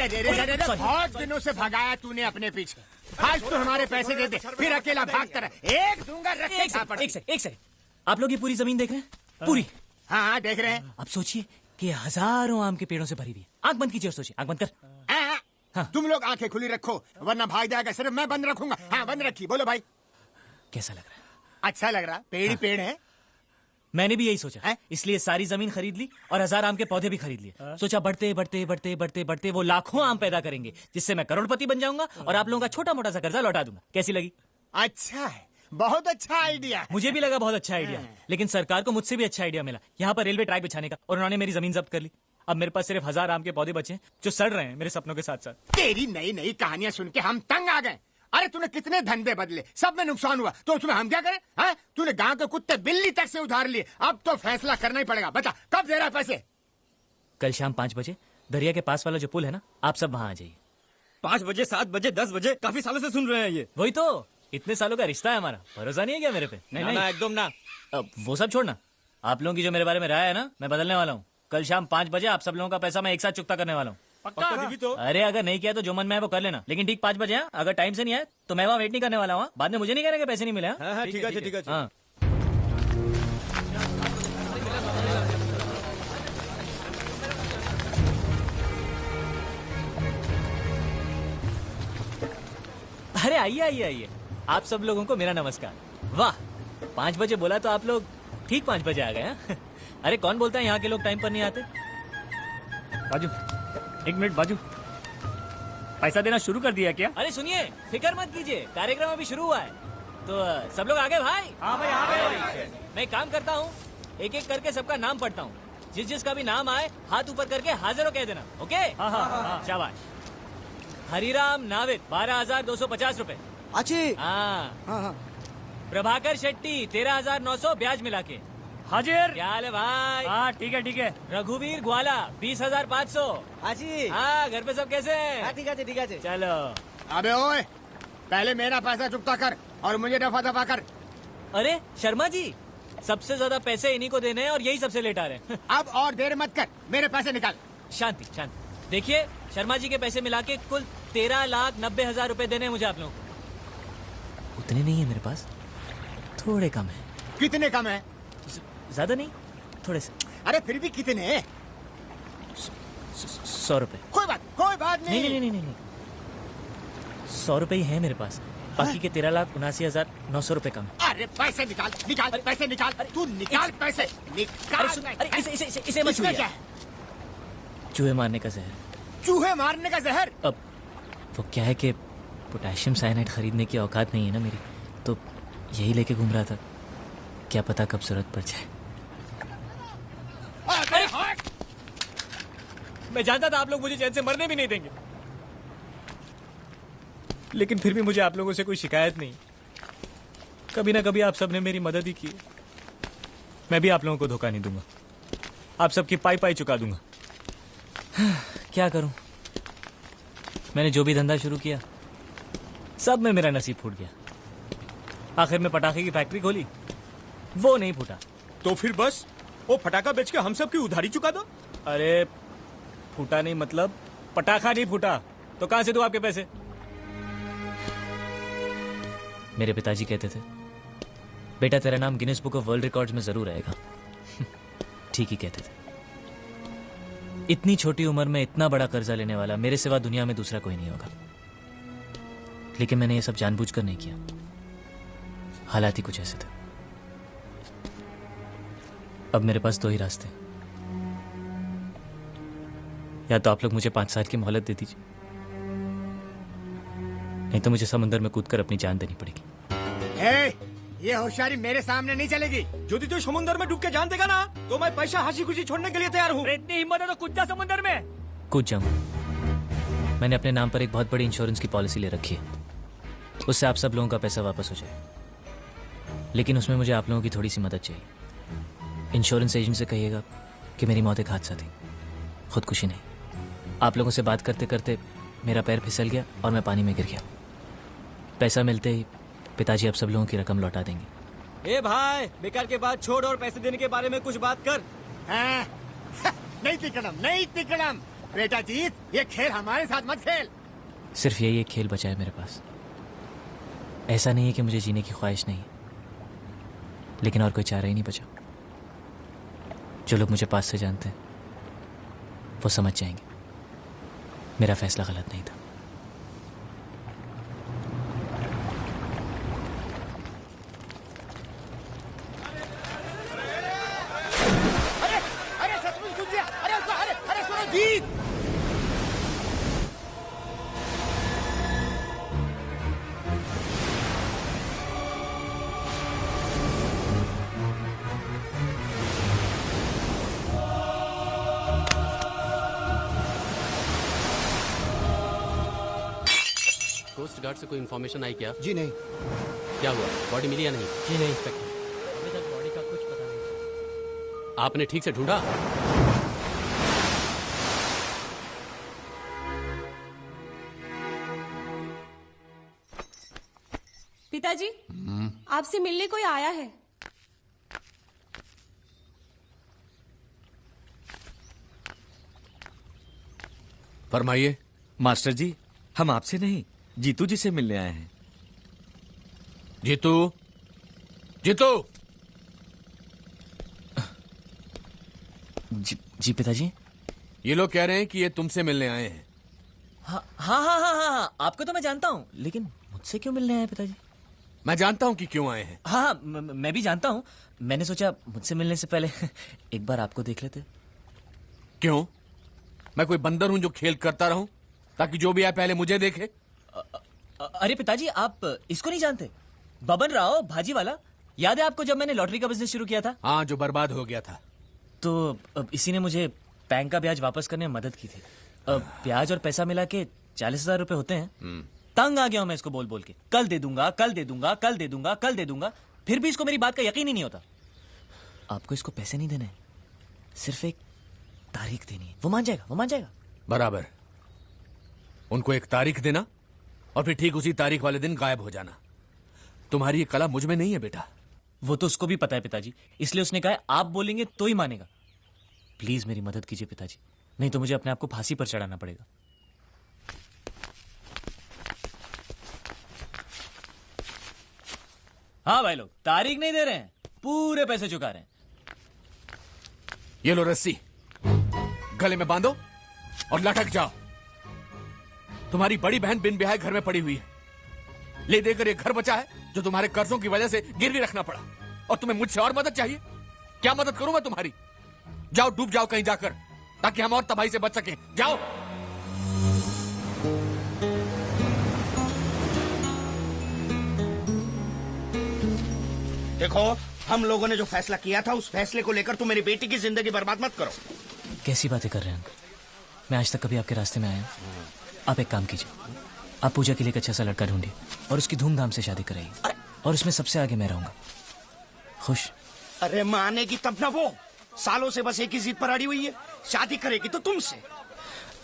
अरे अरे अरे अरे बहुत दिनों से भगाया तूने अपने पीछे। आज तू हमारे पैसे दे दे, फिर अकेला भागता रहे। एक दूंगा रख के। एक सेकंड, आप लोग ये पूरी जमीन देख रहे हैं? पूरी? हाँ देख रहे हैं। अब सोचिए कि हजारों आम के पेड़ों से भरी हुई है। आंख बंद कीजिए और सोचिए। आंख बंद कर। हाँ। तुम लोग आंखें खुली रखो वरना भाग जाएगा। सिर्फ मैं बंद रखूंगा। हाँ बंद रखी। बोलो भाई कैसा लग रहा है? अच्छा लग रहा। पेड़ ही पेड़ है। मैंने भी यही सोचा, इसलिए सारी जमीन खरीद ली और 1000 आम के पौधे भी खरीद लिए। सोचा बढ़ते बढ़ते बढ़ते बढ़ते बढ़ते वो लाखों आम पैदा करेंगे, जिससे मैं करोड़पति बन जाऊंगा और आप लोगों का छोटा मोटा सा कर्जा लौटा दूंगा। कैसी लगी? अच्छा है, बहुत अच्छा आइडिया। मुझे भी लगा बहुत अच्छा आइडिया, लेकिन सरकार को मुझसे भी अच्छा आइडिया मिला यहाँ पर रेलवे ट्रैक बिछाने का, और उन्होंने मेरी जमीन जब्त कर ली। अब मेरे पास सिर्फ 1000 आम के पौधे बचे हैं जो सड़ रहे हैं मेरे सपनों के साथ साथ। तेरी नई नई कहानियां सुन के हम तंग आ गए। अरे तूने कितने धंधे बदले, सब में नुकसान हुआ, तो उसमें हम क्या करें? हाँ तूने गांव के कुत्ते बिल्ली तक से उधार लिए। अब तो फैसला करना ही पड़ेगा। बता कब दे रहा है पैसे? कल शाम 5 बजे दरिया के पास वाला जो पुल है ना, आप सब वहाँ आ जाइए। 5 बजे, 7 बजे, 10 बजे, काफी सालों से सुन रहे हैं ये। वही तो, इतने सालों का रिश्ता है हमारा, भरोसा नहीं है क्या मेरे पे? नहीं ना, एकदम ना। अब वो सब छोड़ना, आप लोगों की जो मेरे बारे में राय है ना, मैं बदलने वाला हूँ। कल शाम 5 बजे आप सब लोगों का पैसा मैं एक साथ चुकता करने वाला हूँ। पक्का दीदी तो? अरे अगर नहीं किया तो जो मन में है वो कर लेना, लेकिन ठीक 5 बजे। अगर टाइम से नहीं आए तो मैं वहाँ वेट नहीं करने वाला हूँ। बाद में मुझे नहीं कहना कि पैसे नहीं मिले। हाँ ठीक है ठीक है। हाँ अरे आइए आइए आइए, आप सब लोगों को मेरा नमस्कार। वाह, 5 बजे बोला तो आप लोग ठीक 5 बजे आ गए। अरे कौन बोलता है यहाँ के लोग टाइम पर नहीं आते? बाजू, 1 मिनट बाजू, पैसा देना शुरू कर दिया क्या? अरे सुनिए, फिक्र मत कीजिए, कार्यक्रम अभी शुरू हुआ है। तो सब लोग आ गए भाई? हाँ भाई आ गए। मैं काम करता हूँ, एक एक करके सबका नाम पढ़ता हूँ। जिस जिसका भी नाम आए हाथ ऊपर करके हाजिर हो कह देना। ओके? हाँ। शाबाश। हरिराम नाविद 12,250 रुपए। अच्छी। हाँ। प्रभाकर शेट्टी 13,900 ब्याज मिला के। हाजिर। क्या हाल है भाई? हाँ ठीक है। रघुवीर ग्वाला 20,500। अच्छी। हाँ, घर पे सब कैसे हैं? ठीक है। चलो। अबे ओए, पहले मेरा पैसा चुकता कर और मुझे दफा दफा कर। अरे शर्मा जी, सबसे ज्यादा पैसे इन्हीं को देने हैं और यही सबसे लेट आ रहे हैं। अब और देर मत कर, मेरे पैसे निकाल। शांति। देखिए, शर्मा जी के पैसे मिला के कुल 13,90,000 रुपए देने हैं मुझे आप लोगों को। उतने नहीं है मेरे पास, थोड़े कम है। कितने कम है? ज्यादा नहीं, थोड़े से। अरे फिर भी कितने? 100 रुपए। कोई बात नहीं। नहीं, 100 रुपए ही है मेरे पास, बाकी के 13,79,900 रुपए कम। अरे पैसे निकाल, पैसे निकाल। तू निकाल पैसे, निकाल। अरे इसे मत छुइए। क्या है? चूहे मारने का जहर। चूहे मारने का जहर? अब वो क्या है कि पोटेशियम साइनाइड खरीदने की औकात नहीं है ना मेरी, तो यही लेके घूम रहा था। क्या पता कब जरूरत पड़ जाए। मैं जानता था आप लोग मुझे चैन से मरने भी नहीं देंगे, लेकिन फिर भी मुझे आप लोगों से कोई शिकायत नहीं। कभी ना कभी आप सब ने मेरी मदद ही की। मैं भी आप लोगों को धोखा नहीं दूंगा, आप सबकी पाई चुका दूंगा। क्या करूं, मैंने जो भी धंधा शुरू किया सब में मेरा नसीब फूट गया। आखिर में पटाखे की फैक्ट्री खोली, वो नहीं फूटा। तो फिर बस वो फटाखा बेच के हम सब की उधारी चुका दो। अरे फूटा नहीं मतलब पटाखा नहीं फूटा, तो कहां से दूं आपके पैसे? मेरे पिताजी कहते थे, बेटा तेरा नाम Guinness book of world records में जरूर आएगा। ठीक ही कहते थे। इतनी छोटी उम्र में इतना बड़ा कर्जा लेने वाला मेरे सिवा दुनिया में दूसरा कोई नहीं होगा। लेकिन मैंने ये सब जानबूझकर नहीं किया, हालात ही कुछ ऐसे थे। अब मेरे पास 2 ही रास्ते, या तो आप लोग मुझे 5 साल की मोहलत दे दीजिए, नहीं तो मुझे समुद्र में कूदकर अपनी जान देनी पड़ेगी। ये होशियारी मेरे सामने नहीं चलेगी। यदि तो समुद्र में डूब के जान देगा ना, तो मैं पैसा हंसी खुशी छोड़ने के लिए तैयार हूँ। इतनी हिम्मत है तो कूद जा समुद्र में। कूद जाऊंगा। मैंने अपने नाम पर एक बहुत बड़ी इंश्योरेंस की पॉलिसी ले रखी है, उससे आप सब लोगों का पैसा वापस हो जाए। लेकिन उसमें मुझे आप लोगों की थोड़ी सी मदद चाहिए। इंश्योरेंस एजेंट से कहिएगा कि मेरी मौत एक हादसा थी, खुदकुशी नहीं। आप लोगों से बात करते करते मेरा पैर फिसल गया और मैं पानी में गिर गया। पैसा मिलते ही पिताजी आप सब लोगों की रकम लौटा देंगे। ए भाई, बेकार के बात छोड़ और पैसे देने के बारे में कुछ बात कर। नहीं तिकड़म, बेटा जीत, ये खेल हमारे साथ मत खेल। सिर्फ यही एक खेल बचा है मेरे पास। ऐसा नहीं है कि मुझे जीने की ख्वाहिश नहीं है, लेकिन और कोई चारा ही नहीं बचा। जो लोग मुझे पास से जानते हैं वो समझ जाएंगे मेरा फैसला गलत नहीं था। अरे अरे सचमुच घुस गया। अरे सुनो जीत। कोस्ट गार्ड से कोई इन्फॉर्मेशन आई क्या? जी नहीं। क्या हुआ, बॉडी मिली या नहीं? जी नहीं इंस्पेक्टर, अभी तक बॉडी का कुछ पता नहीं। आपने ठीक से ढूंढा? पिताजी, आपसे मिलने कोई आया है। फरमाइए। मास्टर जी, हम आपसे नहीं जीतू जी से मिलने आए हैं। जीतू, जीतू। जी पिताजी। ये लोग कह रहे हैं कि ये तुमसे मिलने आए हैं। हाँ हाँ हाँ हाँ हाँ, आपको तो मैं जानता हूँ, लेकिन मुझसे क्यों मिलने आए पिताजी? मैं जानता हूँ कि क्यों आए हैं। हाँ मैं भी जानता हूँ। मैंने सोचा मुझसे मिलने से पहले एक बार आपको देख लेते। क्यों? मैं कोई बंदर हूं जो खेल करता रहूं ताकि जो भी आए पहले मुझे देखे? अरे पिताजी, आप इसको नहीं जानते? बबन राव भाजी वाला, याद है आपको जब मैंने लॉटरी का बिजनेस शुरू किया था? हाँ, जो बर्बाद हो गया था। तो अब इसी ने मुझे बैंक का ब्याज वापस करने में मदद की थी। अब ब्याज और पैसा मिला के 40,000 रुपए होते हैं। तंग आ गया हूं मैं इसको बोल बोल के, कल दे दूंगा, कल दे दूंगा, कल दे दूंगा, कल दे दूंगा। फिर भी इसको मेरी बात का यकीन ही नहीं होता। आपको इसको पैसे नहीं देने, सिर्फ एक तारीख देनी है, वो मान जाएगा, वो मान जाएगा। बराबर। उनको एक तारीख देना और फिर ठीक उसी तारीख वाले दिन गायब हो जाना। तुम्हारी ये कला मुझ में नहीं है बेटा। वो तो उसको भी पता है पिताजी, इसलिए उसने कहा है आप बोलेंगे तो ही मानेगा। प्लीज मेरी मदद कीजिए पिताजी, नहीं तो मुझे अपने आप को फांसी पर चढ़ाना पड़ेगा। हाँ भाई लोग, तारीख नहीं दे रहे हैं, पूरे पैसे चुका रहे हैं। ये लो रस्सी, गले में बांधो और लटक जाओ। तुम्हारी बड़ी बहन बिन ब्याह घर में पड़ी हुई है। ले देकर ये घर बचा है जो तुम्हारे कर्जों की वजह से गिरवी रखना पड़ा। और तुम्हें मुझसे और मदद चाहिए? क्या मदद करूं मैं तुम्हारी? जाओ, डूब जाओ कहीं जाकर, ताकि हम और तबाही से बच सकें। जाओ। देखो, हम लोगों ने जो फैसला किया था उस फैसले को लेकर तुम मेरी बेटी की जिंदगी बर्बाद मत करो। कैसी बातें कर रहे हैं अंकल? मैं आज तक कभी आपके रास्ते में आया हूं? आप एक काम कीजिए, आप पूजा के लिए एक अच्छा सा लड़का ढूंढिए और उसकी धूमधाम से शादी कराइए, और उसमें सबसे आगे मैं रहूंगा। खुश? अरे मानेगी तब ना वो, सालों से बस एक ही जिद पर अड़ी हुई है, शादी करेगी तो तुमसे।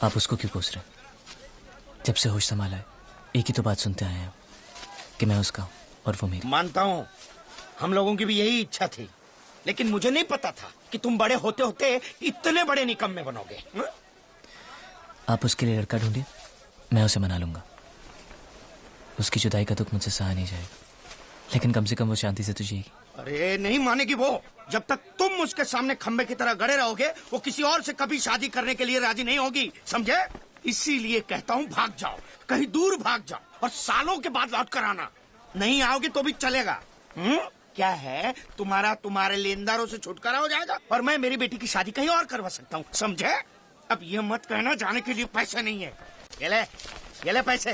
आप उसको क्यों पूछ रहे हैं? जब से होश संभाला है एक ही तो बात सुनते आए हैं कि मैं उसका हूं और वो मेरी। मानता हूँ, हम लोगों की भी यही इच्छा थी, लेकिन मुझे नहीं पता था कि तुम बड़े होते होते इतने बड़े निकम्मे बनोगे। आप उसके लिए लड़का ढूंढिए, मैं उसे मना लूंगा। उसकी जुदाई का दुख मुझसे सहा नहीं जाएगा, लेकिन कम से कम वो शांति से तो जिएगी। अरे नहीं मानेगी वो। जब तक तुम उसके सामने खंबे की तरह गड़े रहोगे, वो किसी और से कभी शादी करने के लिए राजी नहीं होगी, समझे? इसीलिए कहता हूँ भाग जाओ, कहीं दूर भाग जाओ, और सालों के बाद लौट कर आना। नहीं आओगे तो भी चलेगा। क्या है, तुम्हारे लेनदारों से छुटकारा हो जाएगा और मैं मेरी बेटी की शादी कहीं और करवा सकता हूँ, समझे? अब ये मत कहना जाने के लिए पैसे नहीं है। ये ले पैसे।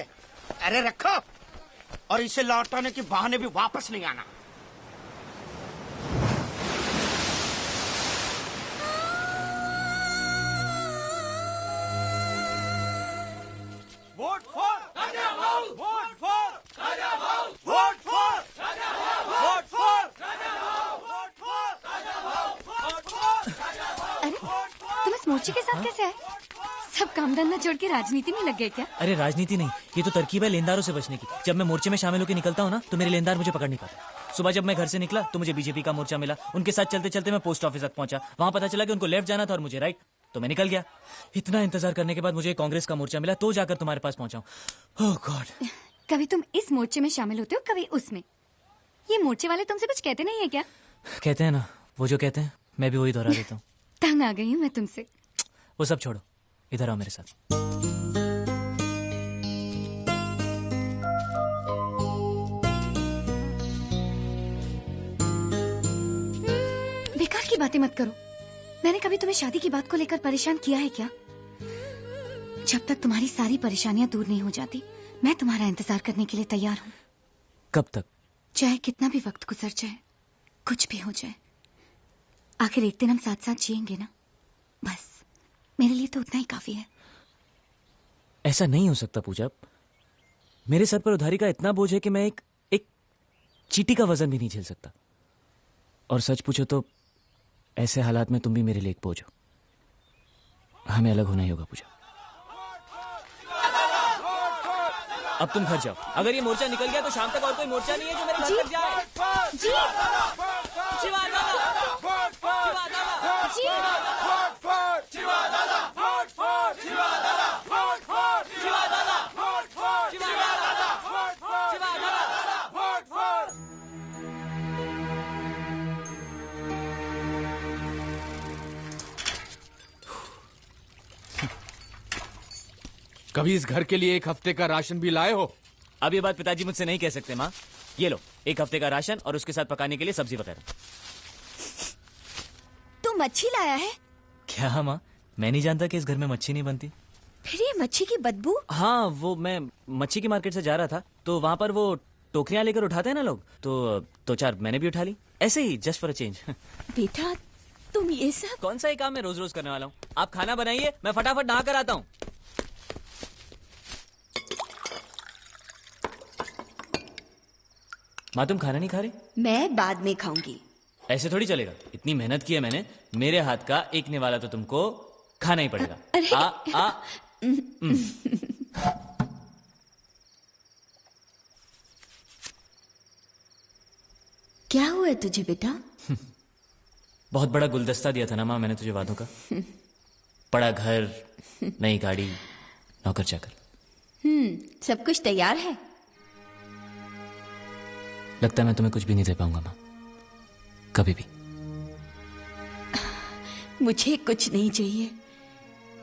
अरे रखो, और इसे लौटाने के बहाने भी वापस नहीं आना। वोट फॉर राजा भाऊ, वोट फॉर राजा भाऊ, वोट फॉर राजा भाऊ, वोट फॉर राजा भाऊ, वोट फॉर राजा भाऊ, वोट फॉर राजा भाऊ। अरे तुम इस मोर्चे के साथ कैसे आए? सब काम धंधा छोड़ के राजनीति में लग गए क्या? अरे राजनीति नहीं, ये तो तरकीब है लेनदारों से बचने की। जब मैं मोर्चे में शामिल होकर निकलता हूँ ना, तो मेरे लेनदार मुझे पकड़ नहीं पाते। सुबह जब मैं घर से निकला तो मुझे बीजेपी का मोर्चा मिला, उनके साथ चलते चलते मैं पोस्ट ऑफिस तक पहुंचा। वहां पता चला कि उनको लेफ्ट जाना था और मुझे राइट। तो मैं निकल गया। इतना इंतजार करने के बाद मुझे कांग्रेस का मोर्चा मिला तो जाकर तुम्हारे पास पहुंचा हूं। ओह गॉड। कभी तुम इस मोर्चे में शामिल होते हो, कभी उसमें। ये मोर्चे वाले तुमसे कुछ कहते नहीं है क्या? कहते हैं ना, वो जो कहते हैं मैं भी वही दोहरा देता हूँ। तंग आ गई हूँ मैं तुमसे। वो सब छोड़ो, इधर आओ मेरे साथ। बेकार की बातें मत करो। मैंने कभी तुम्हें शादी की बात को लेकर परेशान किया है क्या? जब तक तुम्हारी सारी परेशानियां दूर नहीं हो जाती, मैं तुम्हारा इंतजार करने के लिए तैयार हूँ। कब तक? चाहे कितना भी वक्त गुजर जाए, कुछ भी हो जाए, आखिर एक दिन हम साथ साथ जिएंगे ना। बस मेरे लिए तो उतना ही काफी है। ऐसा नहीं हो सकता पूजा। मेरे सर पर उधारी का इतना बोझ है कि मैं एक चींटी का वजन भी नहीं झेल सकता। और सच पूछो तो ऐसे हालात में तुम भी मेरे लिए एक बोझ हो। हमें अलग होना ही होगा पूजा। अब तुम घर जाओ। अगर ये मोर्चा निकल गया तो शाम तक और कोई मोर्चा नहीं है जो मेरे घर तक जाए। जी शिवा कभी इस घर के लिए एक हफ्ते का राशन भी लाए हो? अब ये बात पिताजी मुझसे नहीं कह सकते माँ। ये लो, एक हफ्ते का राशन और उसके साथ पकाने के लिए सब्जी वगैरह। तू मच्छी लाया है? क्या माँ, मैं नहीं जानता कि इस घर में मच्छी नहीं बनती। फिर ये मच्छी की बदबू? हाँ, वो मैं मच्छी की मार्केट से जा रहा था तो वहाँ पर वो टोकरियां लेकर उठाते हैं ना लोग, तो चार मैंने भी उठा ली, ऐसे ही जस्ट फॉर अ चेंज। बेटा तुम ये सब कौन सा ही काम मैं रोज रोज करने वाला हूँ। आप खाना बनाइए, मैं फटाफट नहा कर आता हूँ। माँ तुम खाना नहीं खा रही? मैं बाद में खाऊंगी। ऐसे थोड़ी चलेगा। इतनी मेहनत की है मैंने, मेरे हाथ का एक निवाला तो तुमको खाना ही पड़ेगा। क्या हुआ है तुझे बेटा? बहुत बड़ा गुलदस्ता दिया था ना माँ मैंने तुझे वादों का। बड़ा घर, नई गाड़ी, नौकर चाकर। सब कुछ तैयार है? लगता है मैं तुम्हें कुछ भी नहीं दे पाऊंगा माँ, कभी भी। मुझे कुछ नहीं चाहिए।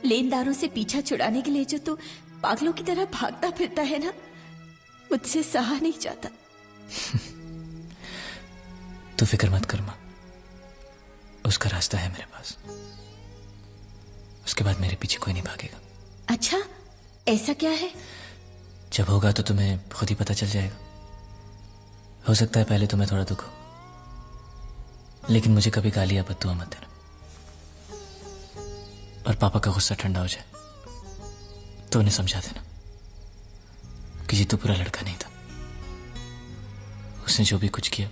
लेनदारों से पीछा छुड़ाने के लिए जो तू पागलों की तरह भागता फिरता है ना, मुझसे सहा नहीं जाता। तू फिक्र मत कर माँ, उसका रास्ता है मेरे पास। उसके बाद मेरे पीछे कोई नहीं भागेगा। अच्छा, ऐसा क्या है? जब होगा तो तुम्हें खुद ही पता चल जाएगा। हो सकता है पहले तुम्हें थोड़ा दुख हो, लेकिन मुझे कभी गाली या बद्दुआ मत देना। और पापा का गुस्सा ठंडा हो जाए तो उन्हें समझा देना कि जीतू पूरा लड़का नहीं था। उसने जो भी कुछ किया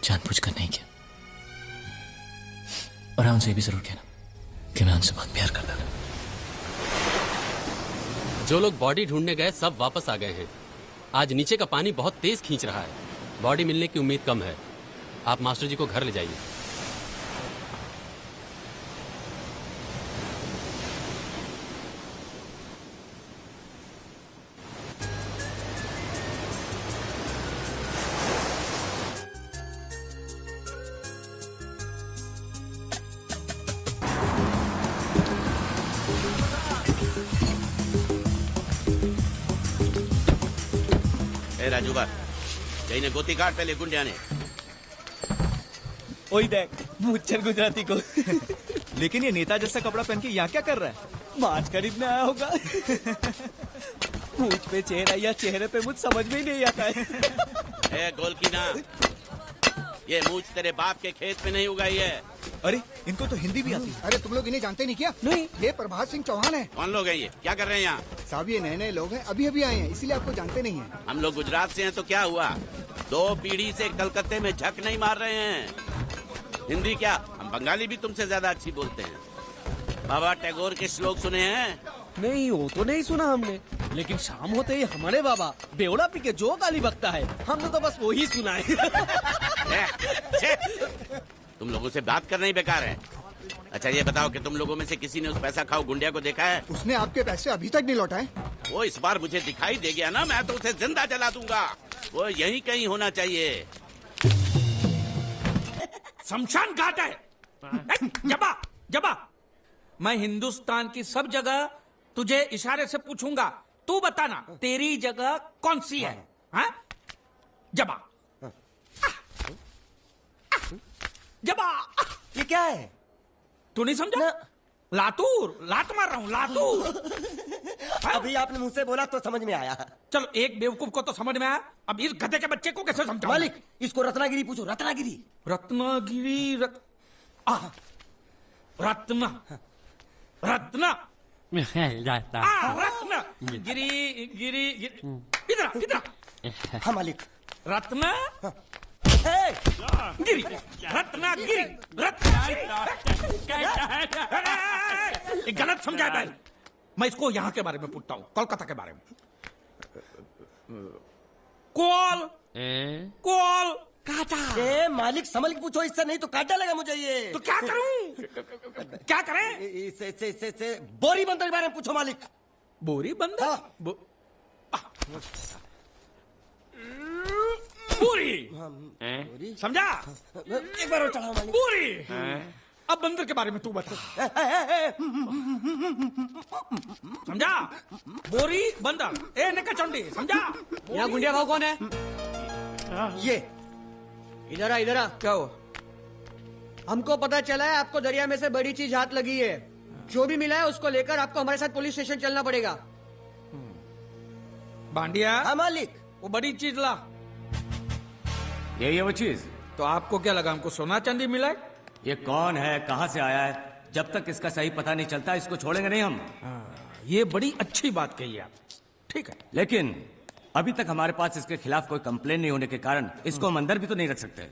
जानबूझकर नहीं किया। और हाँ, उनसे ये भी जरूर कहना कि मैं उनसे बहुत प्यार करता था। जो लोग बॉडी ढूंढने गए सब वापस आ गए हैं। आज नीचे का पानी बहुत तेज खींच रहा है। बॉडी मिलने की उम्मीद कम है। आप मास्टर जी को घर ले जाइए। राजूबा जैने गोती काट पहले गुंडिया ने। ओए देख मुच्चर गुजराती को। लेकिन ये नेता जैसा कपड़ा पहन के यहाँ क्या कर रहा है? माछ खरीदने आया होगा। मूछ पे चेहरा या चेहरे पे मुझ समझ में ही नहीं आता है। ए गोलकीना, ये मूछ तेरे बाप के खेत में नहीं उगाई है। अरे इनको तो हिंदी भी आती है। अरे तुम लोग इन्हें जानते नहीं क्या? नहीं। ये प्रभात सिंह चौहान है। कौन लोग हैं ये? क्या कर रहे हैं यहाँ? साहब ये नए नए लोग हैं, अभी अभी आए हैं, इसीलिए आपको जानते नहीं हैं। हम लोग गुजरात से हैं तो क्या हुआ? 2 पीढ़ी से कलकत्ते में झक नहीं मार रहे हैं। हिंदी क्या, हम बंगाली भी तुमसे ज्यादा अच्छी बोलते हैं। बाबा टैगोर के श्लोक सुने हैं? नहीं, वो तो नहीं सुना हमने। लेकिन शाम होते ही हमारे बाबा बेवड़ा पी के जो गाली बकता है, हमने तो बस वो ही सुना है। तुम लोगों से बात करना ही बेकार है। अच्छा ये बताओ कि तुम लोगों में से किसी ने उस पैसा खाओ गुंडिया को देखा है? उसने आपके पैसे अभी तक नहीं लौटाए। वो इस बार मुझे दिखाई दे गया ना, मैं तो उसे जिंदा जला दूंगा। वो यहीं कहीं होना चाहिए। शमशान घाट है। जबा जबा, मैं हिंदुस्तान की सब जगह तुझे इशारे से पूछूंगा, तू बताना तेरी जगह कौन सी है? हाँ? जबा जबा, ये क्या है? तू नहीं समझा? लातूर, लात मार रहा हूँ, लातूर। अभी आपने मुझसे बोला तो समझ में आया। चलो एक बेवकूफ को तो समझ में आया, अब इस गधे के बच्चे को कैसे समझाऊं? मालिक, इसको रत्नागिरी पूछो, रत्नागिरी। रत्नागिरी रत्ना रत्ना रत्ना गिरी गिरी इधर इधर। हाँ मालिक। रत्ना गिरी, रत्ना गिरी, गलत समझा भाई। मैं इसको यहाँ के बारे में पूछता हूँ, कोलकाता के बारे में। कोल कोल काटा। मालिक संभल के पूछो, इससे नहीं तो काटा लगा मुझे ये। तो क्या करूं? क्या करें? इससे बोरी बंदर के बारे में पूछो मालिक। बोरी बंदर? पूरी समझा? एक बार और चढ़ाओ मालिक। पूरी। अब बंदर के बारे में तू बता। समझा? बोरी बंदर, ए नकाचंडी, समझा? यहाँ गुंडिया खाओ कौन है? ये इधर आ, इधर आ। क्या हुआ? हमको पता चला है आपको दरिया में से बड़ी चीज हाथ लगी है। जो भी मिला है उसको लेकर आपको हमारे साथ पुलिस स्टेशन चलना पड़ेगा। बांडिया। हाँ मालिक। वो बड़ी चीज ला। यही है वो चीज? तो आपको क्या लगा हमको सोना चांदी मिला है? ये कौन है, कहाँ से आया है? जब तक इसका सही पता नहीं चलता इसको छोड़ेंगे नहीं हम। ये बड़ी अच्छी बात कही आप। ठीक है, लेकिन अभी तक हमारे पास इसके खिलाफ कोई कंप्लेन नहीं होने के कारण इसको हम अंदर भी तो नहीं रख सकते।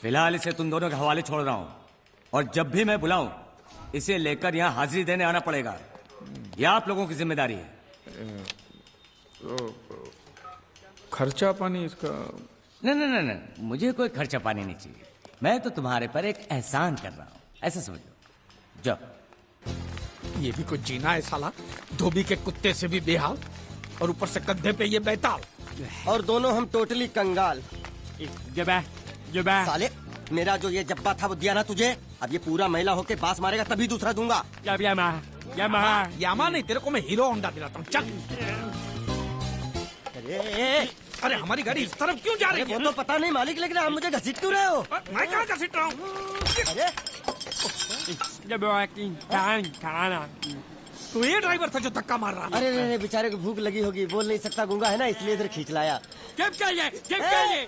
फिलहाल इसे तुम दोनों के हवाले छोड़ रहा हूँ, और जब भी मैं बुलाऊं इसे लेकर यहाँ हाजिरी देने आना पड़ेगा। यह आप लोगों की जिम्मेदारी है। खर्चा पानी इसका? नहीं, मुझे कोई खर्चा पानी नहीं चाहिए। मैं तो तुम्हारे पर एक एहसान कर रहा हूँ, ऐसा समझ लो। जाओ। ये भी कुछ जीना है साला, धोबी के कुत्ते से भी बेहाल, और ऊपर से कंधे पे ये बैताल, और दोनों हम टोटली कंगाल। जबा साले, मेरा जो ये जब्बा था वो दिया ना तुझे, अब ये पूरा महिला होके बास मारेगा तभी दूसरा दूंगा। यामा नहीं, तेरे को मैं हीरो होंडा दिलाता हूँ। चल। अरे हमारी गाड़ी इस तरफ क्यों जा रही है? वो तो पता नहीं मालिक, लेकिन आप मुझे घसीट क्यों रहे हो? मैं कहाँ घसीट रहा हूँ? तो ये ड्राइवर था जो धक्का मार रहा है। अरे बेचारे को भूख लगी होगी, बोल नहीं सकता, गूंगा है ना, इसलिए इधर खींच लाया।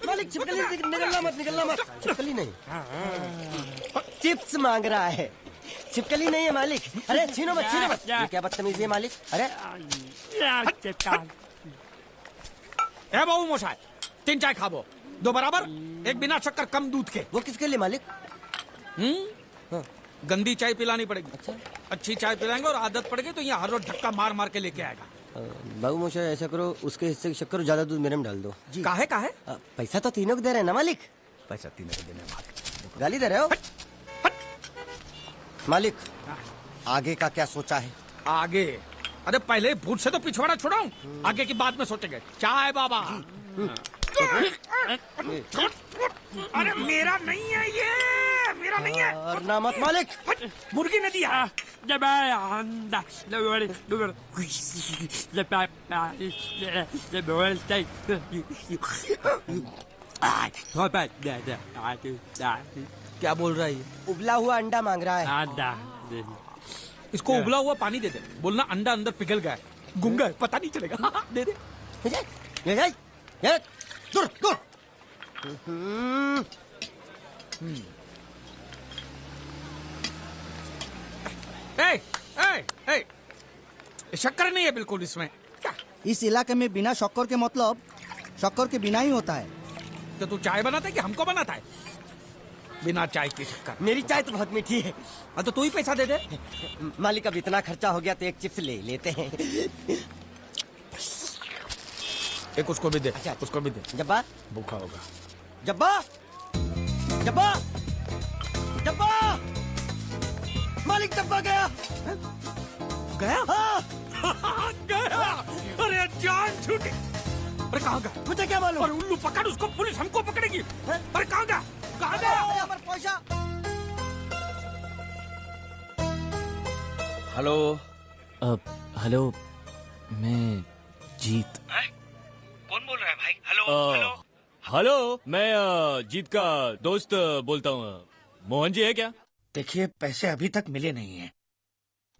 मालिक छिपकली निकलना मत। छिपकली नहीं, चिप्स मांग रहा है, छिपकली नहीं है मालिक। अरे छीनो मत। ये क्या बदतमीजी है मालिक? अरे ए बाबू मोशाय, 3 चाय खाबो, 2 बराबर, 1 बिना शक्कर कम दूध के। वो किसके लिए मालिक? गंदी चाय पिलानी पड़ेगी। अच्छा, अच्छी चाय पिलाएंगे और आदत पड़ेगी तो यहाँ हर रोज धक्का मार मार के लेके आएगा। बाबू मोशाय ऐसा करो, उसके हिस्से की शक्कर ज्यादा दूध मेरे में डाल दो। काहे? पैसा तो तीनों को दे रहे हैं ना मालिक? पैसा तीनों को देने वाले। गाली दे रहे हो मालिक? आगे का क्या सोचा है? आगे? अरे पहले भूत से तो पिछवाड़ा छुड़ाऊं, आगे की बात में सोचेंगे। चाय बाबा। अरे मेरा नहीं है ये, मेरा नहीं है। और ना मत मालिक। मुर्गी ने दिया। क्या बोल रहा है ये? उबला हुआ अंडा मांग रहा है। इसको उबला हुआ पानी दे दे, बोलना अंडा अंदर पिघल गया है, गुंगा है, पता नहीं चलेगा। दे दे। दूर। शक्कर नहीं है बिल्कुल इसमें। क्या? इस इलाके में बिना शक्कर के मतलब शक्कर के बिना ही होता है। तो तू चाय बनाता है कि हमको बनाता है? बिना चाय की शक्कर। मेरी चाय तो बहुत मीठी है। तो तू ही पैसा दे दे। मालिक अब इतना खर्चा हो गया तो एक चिप्स ले लेते हैं। एक उसको भी दे। अच्छा, उसको भी दे। जब्बा भूखा होगा। जब्बा जब्बा जब्बा मालिक डब्बा गया। गया? हाँ। गया। अरे जान छूटी। अरे कहाँ गया? मुझे क्या मालूम? अरे उल्लू पकड़ उसको, पुलिस हमको पकड़ेगी। अरे कहाँ गया? कहाँ गया? पैसा। हेलो। हेलो, मैं जीत। कौन बोल रहा है भाई? हेलो। हेलो, मैं जीत का दोस्त बोलता हूँ। मोहन जी है क्या? देखिए, पैसे अभी तक मिले नहीं हैं,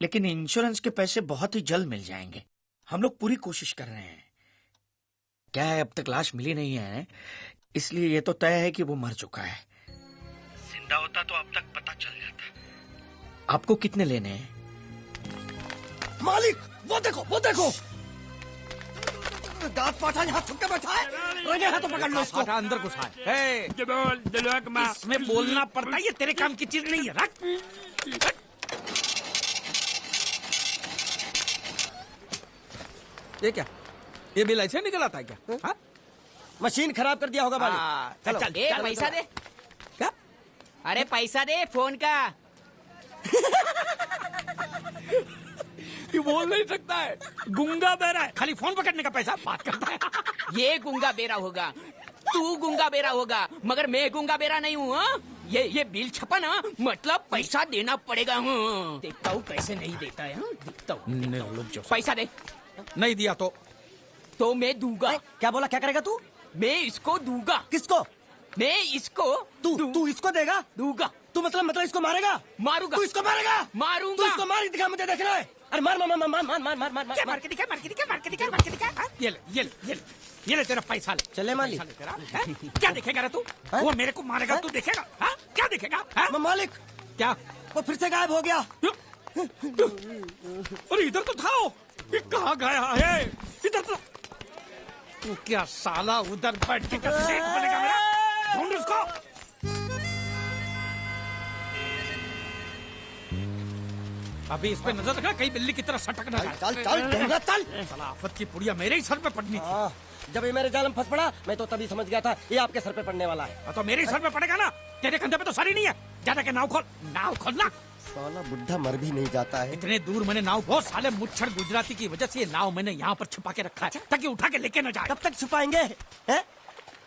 लेकिन इंश्योरेंस के पैसे बहुत ही जल्द मिल जाएंगे। हम लोग पूरी कोशिश कर रहे हैं। क्या है, अब तक लाश मिली नहीं है, इसलिए ये तो तय है कि वो मर चुका है। जिंदा होता तो अब तक पता चल जाता। आपको कितने लेने हैं? मालिक वो देखो दांत पाठा यहाँ छुप के बैठा है। रंगे हाथों पकड़ लो इसको। पाठा अंदर घुसा है। इसमें बोलना पड़ता है, ये तेरे काम की चीज नहीं है। रख। ये क्या? ये बिल ऐसे निकल आता है क्या? हाँ? मशीन खराब कर दिया होगा मालिक। चल दे पैसा दे। क्या? अरे पैसा दे फोन का। ये बोल नहीं सकता है, गुंगा बहरा है, खाली फोन पकड़ने का पैसा बात करता है। ये गुंगा बेरा होगा, तू गुंगा बेरा होगा, मगर मैं गुंगा बेरा नहीं हूँ। ये बिल छपा ना, मतलब पैसा देना पड़ेगा। देखता हूँ कैसे नहीं देता है। देखता हूँ। पैसा दे। नहीं दिया तो मैं दूंगा। क्या बोला? क्या करेगा तू? मैं इसको दूंगा। किसको? मैं इसको। तू इसको देगा? दूंगा। तू मतलब इसको मारेगा? मारूंगा। तू इसको मारेगा? मारूंगा। तू इसको मार दिखा, मुझे देखना है। अरे मार। क्या मार के दिखा? ये ले तेरा पैसा ले। चले मालिक। क्या देखेगा रे तू? वो मेरे को मारेगा, तू देखेगा? क्या देखेगा? मालिक क्या? वो फिर से गायब हो गया। अरे इधर तो था वो। ये कहाँ गया है? इधर तो। तू क्या साला उधर बैठ के सेठ बनेगा मेरा? ढूंढ उसको। अभी इस पे नजर रखना, कहीं बिल्ली की तरह सटक ना जाए। चल। साला आफत की पुड़िया मेरे ही सर पे पड़नी थी। जब ये मेरे जाल में फंस पड़ा, मैं तो तभी समझ गया था ये आपके सर पे पड़ने वाला है। तो मेरे ही सर पे पड़ेगा ना, तेरे कंधे पे तो सर ही नहीं है। ज्यादा के नाव खोलना। साला बुढ़ा मर भी नहीं जाता है। इतने दूर मैंने नाव, बहुत साले मुच्छर गुजराती की वजह से ये नाव मैंने यहाँ पर छुपा के रखा है, ताकि उठा के लेके न जाए। कब तक छुपाएंगे?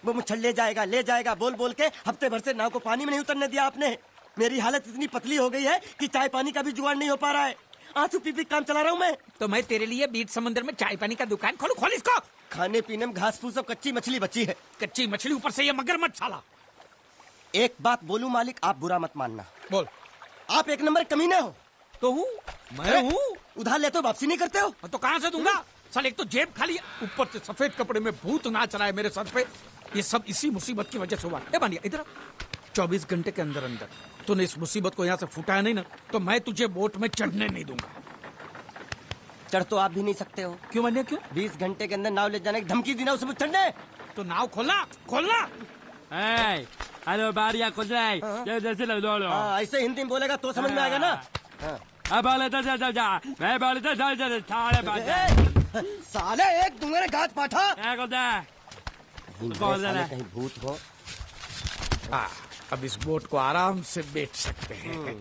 वो मुच्छर ले जाएगा बोल के हफ्ते भर से नाव को पानी में नहीं उतरने दिया आपने। मेरी हालत इतनी पतली हो गई है कि चाय पानी का भी जुगाड़ नहीं हो पा रहा है। आंसू पी काम चला रहा हूँ मैं। तो मैं तेरे लिए बीच समंदर में चाय पानी का दुकान खोल इसको। खाने पीने में घास फूस और कच्ची मछली बची है। कच्ची मछली, ऊपर से ये मगरमच्छ साला। एक बात बोलूं मालिक, आप बुरा मत मानना। बोल। आप एक नंबर कमीने हो। तो हूँ मैं हूँ। उधार लेते हो, वापसी नहीं करते हो। तो कहाँ से दूंगा? साल एक तो जेब खाली, ऊपर से सफेद कपड़े में भूत नाच रहा है मेरे सर पे। ये सब इसी मुसीबत की वजह से हुआ। बानिया इधर 24 घंटे के अंदर तूने इस मुसीबत को यहाँ से फुटाया नहीं ना, तो मैं तुझे बोट में चढ़ने नहीं दूंगा। चढ़ तो आप भी नहीं सकते हो। क्यों मानिया? क्यों? 20 घंटे के अंदर नाव ले जाने की धमकी दी ना उसे, चढ़ने। तो नाव खोलना। हेलो बारिया खोल रहा है। जैसे ऐसे हिंदी में बोलेगा तो समझ में आएगा ना। साले एक दूंगे गाज पाठा। कहीं भूत हो। अब इस बोट को आराम से बेच सकते हैं।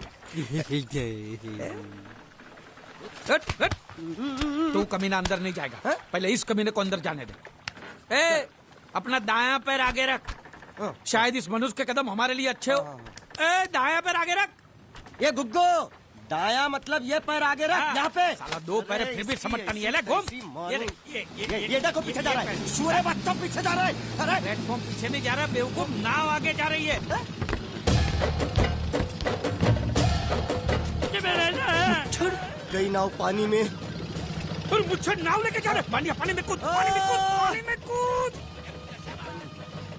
तू कमीना अंदर नहीं जाएगा, पहले इस कमीने को अंदर जाने दे। अपना दायां पैर आगे रख, शायद इस मनुष्य के कदम हमारे लिए अच्छे हो। दायां पैर आगे रख। ये गुग्गो, दायां मतलब ये पैर आगे रख। यहाँ पे साला 2 पैर फिर भी समझता नहीं है। ले घूम। ये देखो पीछे जा रहा है। सूरे बच्चा पीछे जा रहा है। अरे प्लेटफॉर्म पीछे नहीं जा रहा बेवकूफ, नाव आगे जा रही है। गई नाव पानी में। और मुझे नाव लेके जा रहा है। पानी में कूद।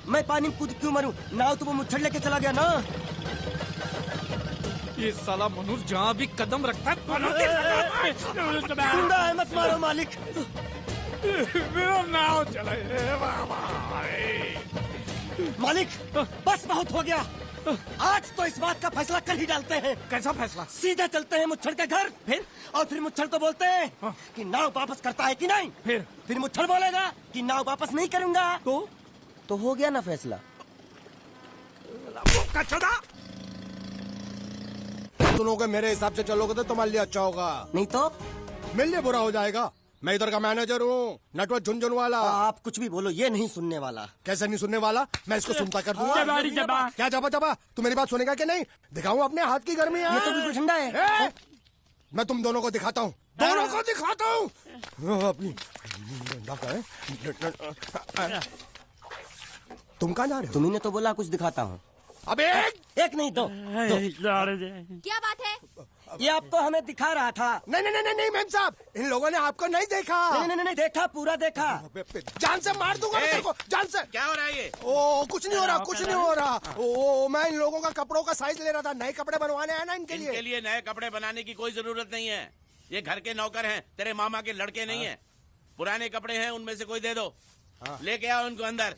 मैं पानी में कूद क्यों मरूं? नाव तो वो मुच्छर लेके चला गया ना। ये साला मनुष्य जहाँ भी कदम रखता है गुंडा है, मत मारो मालिक। मेरा नाव चला। मालिक बस बहुत हो गया। आज तो इस बात का फैसला कर ही डालते हैं। कैसा फैसला? सीधे चलते हैं मुच्छर के घर, फिर मुच्छर को बोलते हैं कि नाव वापस करता है कि नहीं। फिर मुच्छर बोलेगा कि नाव वापस नहीं करूंगा। तो हो गया ना फैसला। सुनोगे, मेरे हिसाब से चलोगे तो तुम्हारे लिए अच्छा होगा। नहीं तो मेरे लिए बुरा हो जाएगा। मैं इधर का मैनेजर हूँ, नटवर झुनझुन वाला। आप कुछ भी बोलो, ये नहीं सुनने वाला। कैसे नहीं सुनने वाला? मैं इसको सुनता कर दूंगा। क्या जबा जबा? तू मेरी बात सुनेगा कि नहीं? दिखाऊं अपने हाथ की गर्मी? ये तो बिल्कुल ठंडा है। मैं तुम दोनों को दिखाता हूँ, दोनों को दिखाता हूँ अपनी। तुम कहाँ जा रहे हो? तुम्ही ने तो बोला कुछ दिखाता हूँ। अब एक नहीं दो। क्या बात है? ये आपको हमें दिखा रहा था। नहीं नहीं नहीं नहीं मैम साहब, इन लोगों ने आपको नहीं देखा। नहीं नहीं नहीं देखा, पूरा देखा। जान से मार दूंगा मैं तेरे को, जान से। क्या हो रहा है ये? ओ कुछ नहीं हो रहा, कुछ नहीं हो रहा। ओ मैं इन लोगों का कपड़ों का साइज ले रहा था, नए कपड़े बनवाने आया ना इनके लिए। इनके लिए नए कपड़े बनाने की कोई जरूरत नहीं है। ये घर के नौकर हैं, तेरे मामा के लड़के नहीं हैं। पुराने कपड़े हैं, उनमें से कोई दे दो। लेके आओ उनको अंदर।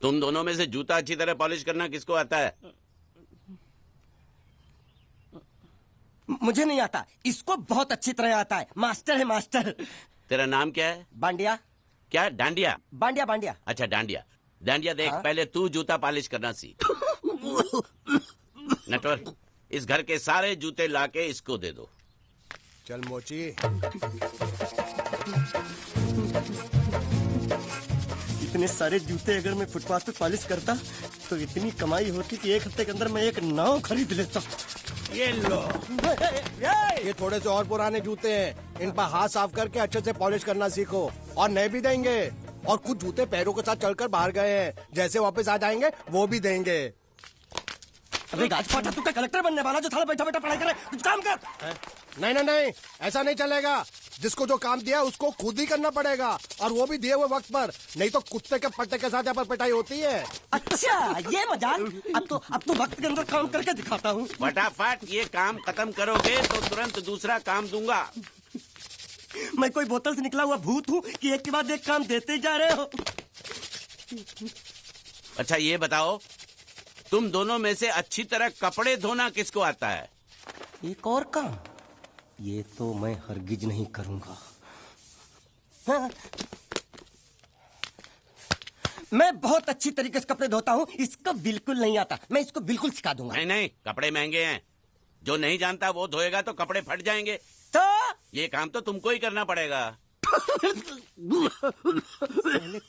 तुम दोनों में से जूता अच्छी तरह पॉलिश करना किसको आता है? मुझे नहीं आता, इसको बहुत अच्छी तरह आता है। मास्टर है मास्टर। तेरा नाम क्या है? बांडिया। क्या? डांडिया? बांडिया बांडिया। अच्छा डांडिया। डांडिया देख, पहले तू जूता पॉलिश करना सीख। नटवर, इस घर के सारे जूते लाके इसको दे दो। चल मोची। इतने सारे जूते अगर मैं फुटपाथ पे पॉलिश करता तो इतनी कमाई होती कि एक हफ्ते के अंदर मैं एक नाव खरीद लेता। ये लो, ये थोड़े से और पुराने जूते हैं, इन पर हाथ साफ करके अच्छे से पॉलिश करना सीखो। और नए भी देंगे, और कुछ जूते पैरों के साथ चलकर बाहर गए हैं, जैसे वापस आ जाएंगे वो भी देंगे। अबे गाजपाटा, तू क्या कलेक्टर बनने वाला जो थाला बैठा बैठा पढ़ाई करे? कुछ काम कर। नहीं नहीं नहीं, ऐसा नहीं चलेगा। जिसको जो काम दिया उसको खुद ही करना पड़ेगा, और वो भी दिए हुए वक्त पर, नहीं तो कुत्ते के पट्टे के साथ यहाँ पर पिटाई होती है। अच्छा ये मजाक। अब तो वक्त के अंदर काम करके दिखाता हूँ। फटाफट ये काम खत्म करोगे तो तुरंत दूसरा काम दूंगा। मैं कोई बोतल से निकला हुआ भूत हूँ कि एक के बाद एक काम देते जा रहे हो? अच्छा ये बताओ, तुम दोनों में से अच्छी तरह कपड़े धोना किसको आता है? एक और काम? ये तो मैं हरगिज नहीं करूंगा। हाँ। मैं बहुत अच्छी तरीके से कपड़े धोता हूँ, इसको बिल्कुल नहीं आता। मैं इसको बिल्कुल सिखा दूंगा। नहीं नहीं, कपड़े महंगे हैं। जो नहीं जानता वो धोएगा तो कपड़े फट जाएंगे। तो ये काम तो तुमको ही करना पड़ेगा।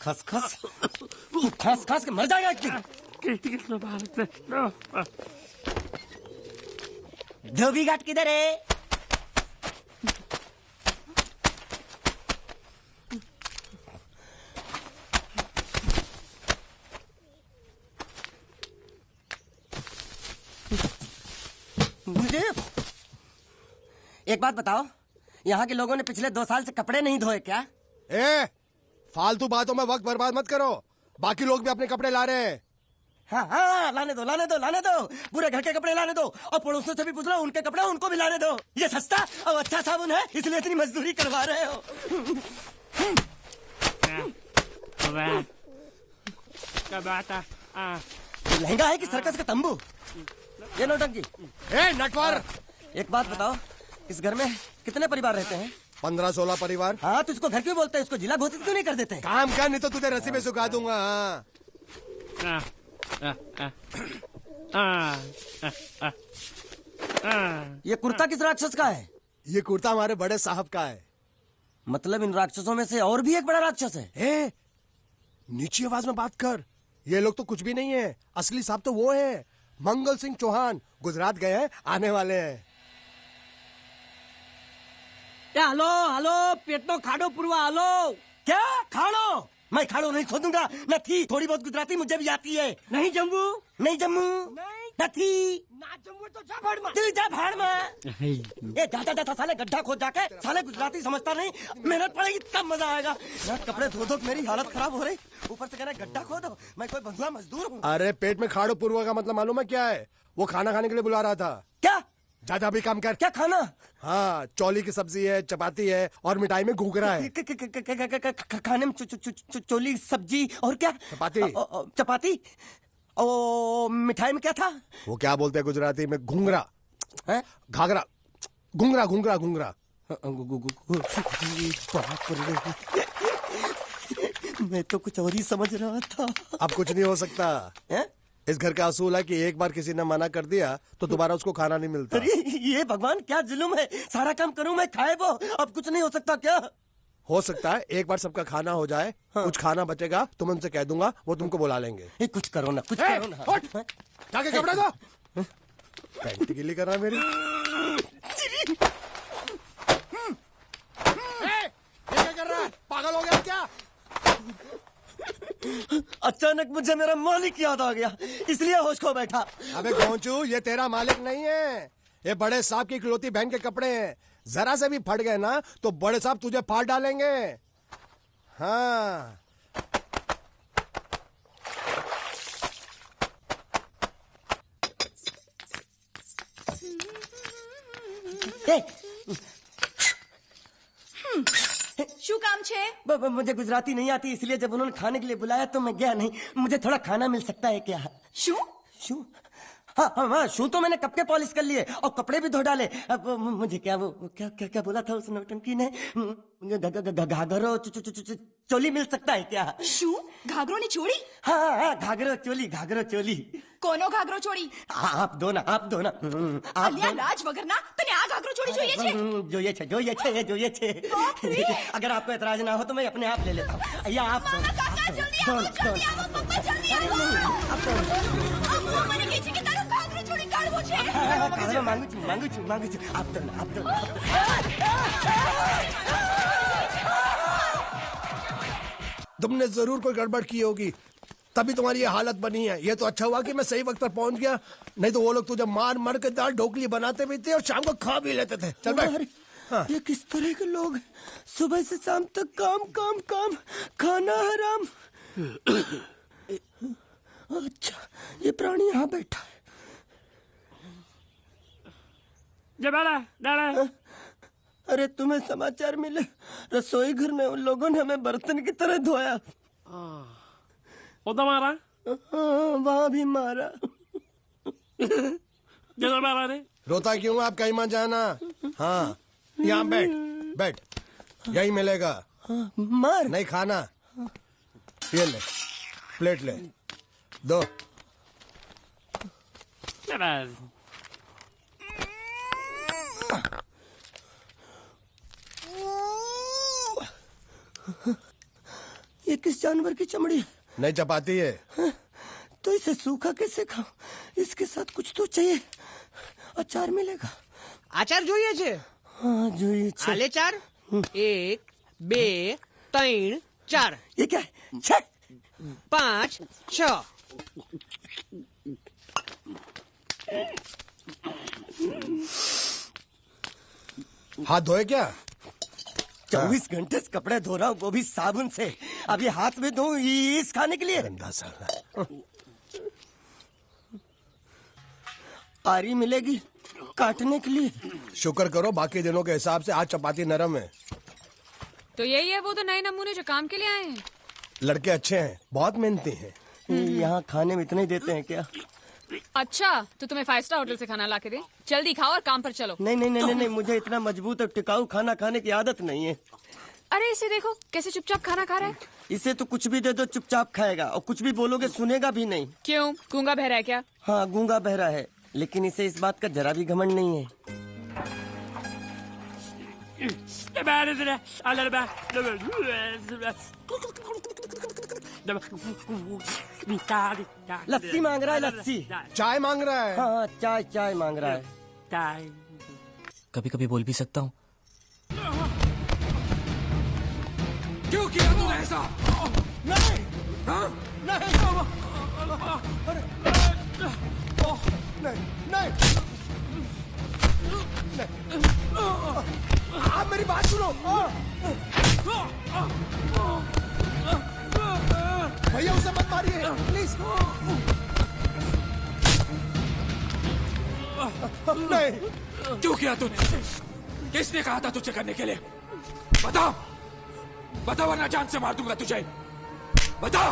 खसखस खस खस के मर जाएगा एक दिन। धोबी घाट किधर है? मुझे एक बात बताओ, यहाँ के लोगों ने पिछले 2 साल से कपड़े नहीं धोए क्या? फालतू बातों में वक्त बर्बाद मत करो, बाकी लोग भी अपने कपड़े ला रहे हैं। हाँ हाँ, लाने दो लाने दो लाने दो, पूरे घर के कपड़े लाने दो, और पड़ोसियों से भी पूछ लो, उनके कपड़े उनको भी लाने दो। ये सस्ता और अच्छा साबुन है, इसलिए इतनी मजदूरी करवा रहे हो। लहंगा है कि सर्कस का तंबू? ये नौटंकी। नटवर, एक बात बताओ, इस घर में कितने परिवार रहते हैं? 15-16 परिवार। हाँ तो इसको घर क्यों बोलते हैं? इसको जिला घोषित क्यों नहीं कर देते? काम कर, नहीं तो तुझे रस्सी में सुखा दूंगा। ये कुर्ता किस राक्षस का है? ये कुर्ता हमारे बड़े साहब का है। मतलब इन राक्षसों में से और भी एक बड़ा राक्षस है? नीची आवाज में बात कर, ये लोग तो कुछ भी नहीं है। असली साहब तो वो है, मंगल सिंह चौहान। गुजरात गए हैं, आने वाले हैं। हेलो हेलो, पेटनो खाड़ो पुरवा। हेलो क्या खाड़ो? मैं खाड़ो नहीं खोदूंगा। न थी, थोड़ी बहुत गुजराती मुझे भी आती है। नहीं जम्मू, नहीं जम्मू, न थी ना जम्मू तो जा भाड़ में। तू जा भाड़ में। ये जाता जाता साले गड्ढा खोद जाके, साले गुजराती समझता नहीं। मेहनत पड़ेगी तब मजा आएगा। यार कपड़े धो धो मेरी हालत खराब हो रही, ऊपर से कह रहे गड्ढा खोदो। मैं कोई बंधुआ मजदूर हूँ? अरे पेट में खाड़ो पूर्वा का मतलब मालूम है क्या है? वो खाना खाने के लिए बुला रहा था। क्या? ज्यादा भी काम कर। क्या खाना? हाँ, चौली की सब्जी है, चपाती है, और मिठाई में घूघरा है। खाने में चोली सब्जी और क्या? चपाती। चपाती। ओ मिठाई में क्या था? वो क्या बोलते हैं गुजराती में? घूंघरा है, घाघरा, घूंघरा घूंघरा घूंघरा। मैं तो कुछ और ही समझ रहा था। अब कुछ नहीं हो सकता है? इस घर का असूल है कि एक बार किसी ने मना कर दिया तो दोबारा उसको खाना नहीं मिलता। अरे ये भगवान क्या जुल्म है, सारा काम करूं मैं, खाए वो, अब कुछ नहीं हो सकता क्या? हो सकता है एक बार सबका खाना हो जाए, कुछ खाना बचेगा तो मैं उनसे कह दूंगा, वो तुमको बुला लेंगे। कुछ करो ना, कुछ करो ना। जाके कपड़े दो। पैंट गीली कर रहा है मेरी। ये क्या कर रहा है, पागल हो गया क्या? अचानक मुझे मेरा मालिक याद आ गया, इसलिए होश खो बैठा। अबे गोंचू, ये तेरा मालिक नहीं है, ये बड़े साहब की इकलौती बहन के कपड़े हैं। जरा से भी फट गए ना तो बड़े साहब तुझे फाड़ डालेंगे। हाँ શું કામ છે? मुझे गुजराती नहीं आती, इसलिए जब उन्होंने खाने के लिए बुलाया तो मैं गया नहीं। मुझे थोड़ा खाना मिल सकता है क्या? શું? शू? हाँ हाँ हाँ, शू तो मैंने कब के पॉलिश कर लिए और कपड़े भी धो डाले। अब मुझे क्या वो क्या क्या क्या बोला था उस नौटंकी ने? मुझे घाघरो चोली मिल सकता है क्या? શું? ઘાઘરોની ચોળી? हाँ हाँ, घाघरो चोली, घाघरो चोली। કોનો ઘાઘરો ચોળી? आप दो ना, आप दो ना। आप અલ્યા લાજ વગરના તને આ ઘાઘરો ચોળી જોઈએ છે? જોઈએ છે। अगर आपको एतराज ना हो तो मैं अपने आप ले लेता हूँ। या आप दो, મને કહે છે કે તારો ઘાઘરો ચોળી કાઢવો છે? मांगू छू। आप दो ना। तुमने जरूर कोई गड़बड़ की होगी, तभी तुम्हारी ये हालत बनी है। ये तो अच्छा हुआ कि मैं सही वक्त पर पहुंच गया, नहीं तो वो लोग तुझे मार के दाल ढोकली बनाते भी थे और शाम को खा भी लेते थे। चल बैठ। हाँ। ये किस तरह के लोग हैं? सुबह से शाम तक काम, खाना हराम। अच्छा, ये प्राणी यहाँ बैठा है। अरे तुम्हें समाचार मिले? रसोई घर में उन लोगों ने हमें बर्तन की तरह धोया। मारा? वहाँ भी मारा। मारा रे? रोता क्यों? आप कहीं मत जाना। हाँ, यहाँ बैठ, यही मिलेगा। मार नहीं खाना, ये ले, प्लेट ले, दो। ये किस जानवर की चमड़ी है? नहीं चपाती है। तो इसे सूखा कैसे खाऊं? इसके साथ कुछ तो चाहिए। अचार मिलेगा? આચાર જોઈએ છે? हाँ જોઈએ છે। આલે ચાર? 1 2 3 4। ये क्या है? 6 5 6। हाथ धोए क्या? 24 घंटे से कपड़े धो रहा हूँ, वो भी साबुन से। अब ये हाथ में धो इस खाने के लिए? गंदा साला। आरी मिलेगी काटने के लिए? शुक्र करो बाकी दिनों के हिसाब से आज चपाती नरम है। तो यही है वो तो नए नमूने जो काम के लिए आए हैं। लड़के अच्छे हैं, बहुत मेहनती हैं। यहाँ खाने में इतना ही देते हैं क्या? अच्छा, तो तुम्हें 5 स्टार होटल से खाना ला के दे? जल्दी खाओ और काम पर चलो। नहीं, मुझे इतना मजबूत और टिकाऊ खाना खाने की आदत नहीं है। अरे इसे देखो कैसे चुपचाप खाना खा रहा है। इसे तो कुछ भी दे दो चुपचाप खाएगा, और कुछ भी बोलोगे सुनेगा भी नहीं। क्यों, गूंगा बहरा है क्या? हाँ, गूंगा बहरा है, लेकिन इसे इस बात का जरा भी घमंड नहीं है। लस्सी मांग रहा है, लस्सी। चाय मांग रहा है। हाँ, चाय मांग रहा है। कभी कभी बोल भी सकता हूँ। क्यों किया तूने ऐसा? नहीं, हाँ? नहीं। आप मेरी बात सुनो। भैया उसे मत मारिए प्लीज। नहीं। क्यों किया तूने इसे? किसने कहा था तुझे करने के लिए? बता वरना जान से मार दूंगा तुझे। बता।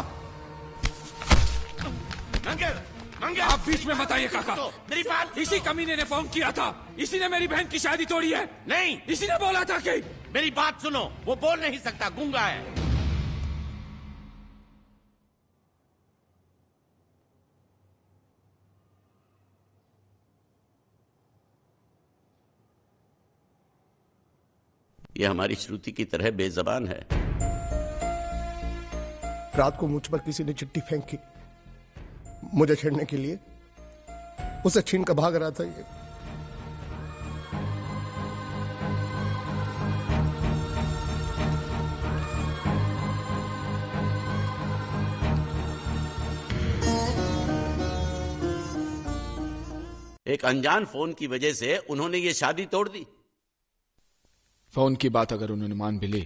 आप बीच में मत आइए काका। मेरी बात, इसी कमीने ने फोन किया था, इसी ने मेरी बहन की शादी तोड़ी है। नहीं, इसी ने बोला था कि मेरी बात सुनो, वो बोल नहीं सकता, गूंगा है। ये हमारी श्रुति की तरह बेजबान है। रात को मुझ पर किसी ने चिट्ठी फेंकी, मुझे छेड़ने के लिए। उसे छीन कर भाग रहा था ये। एक अनजान फोन की वजह से उन्होंने ये शादी तोड़ दी। फोन की बात अगर उन्होंने मान भी ली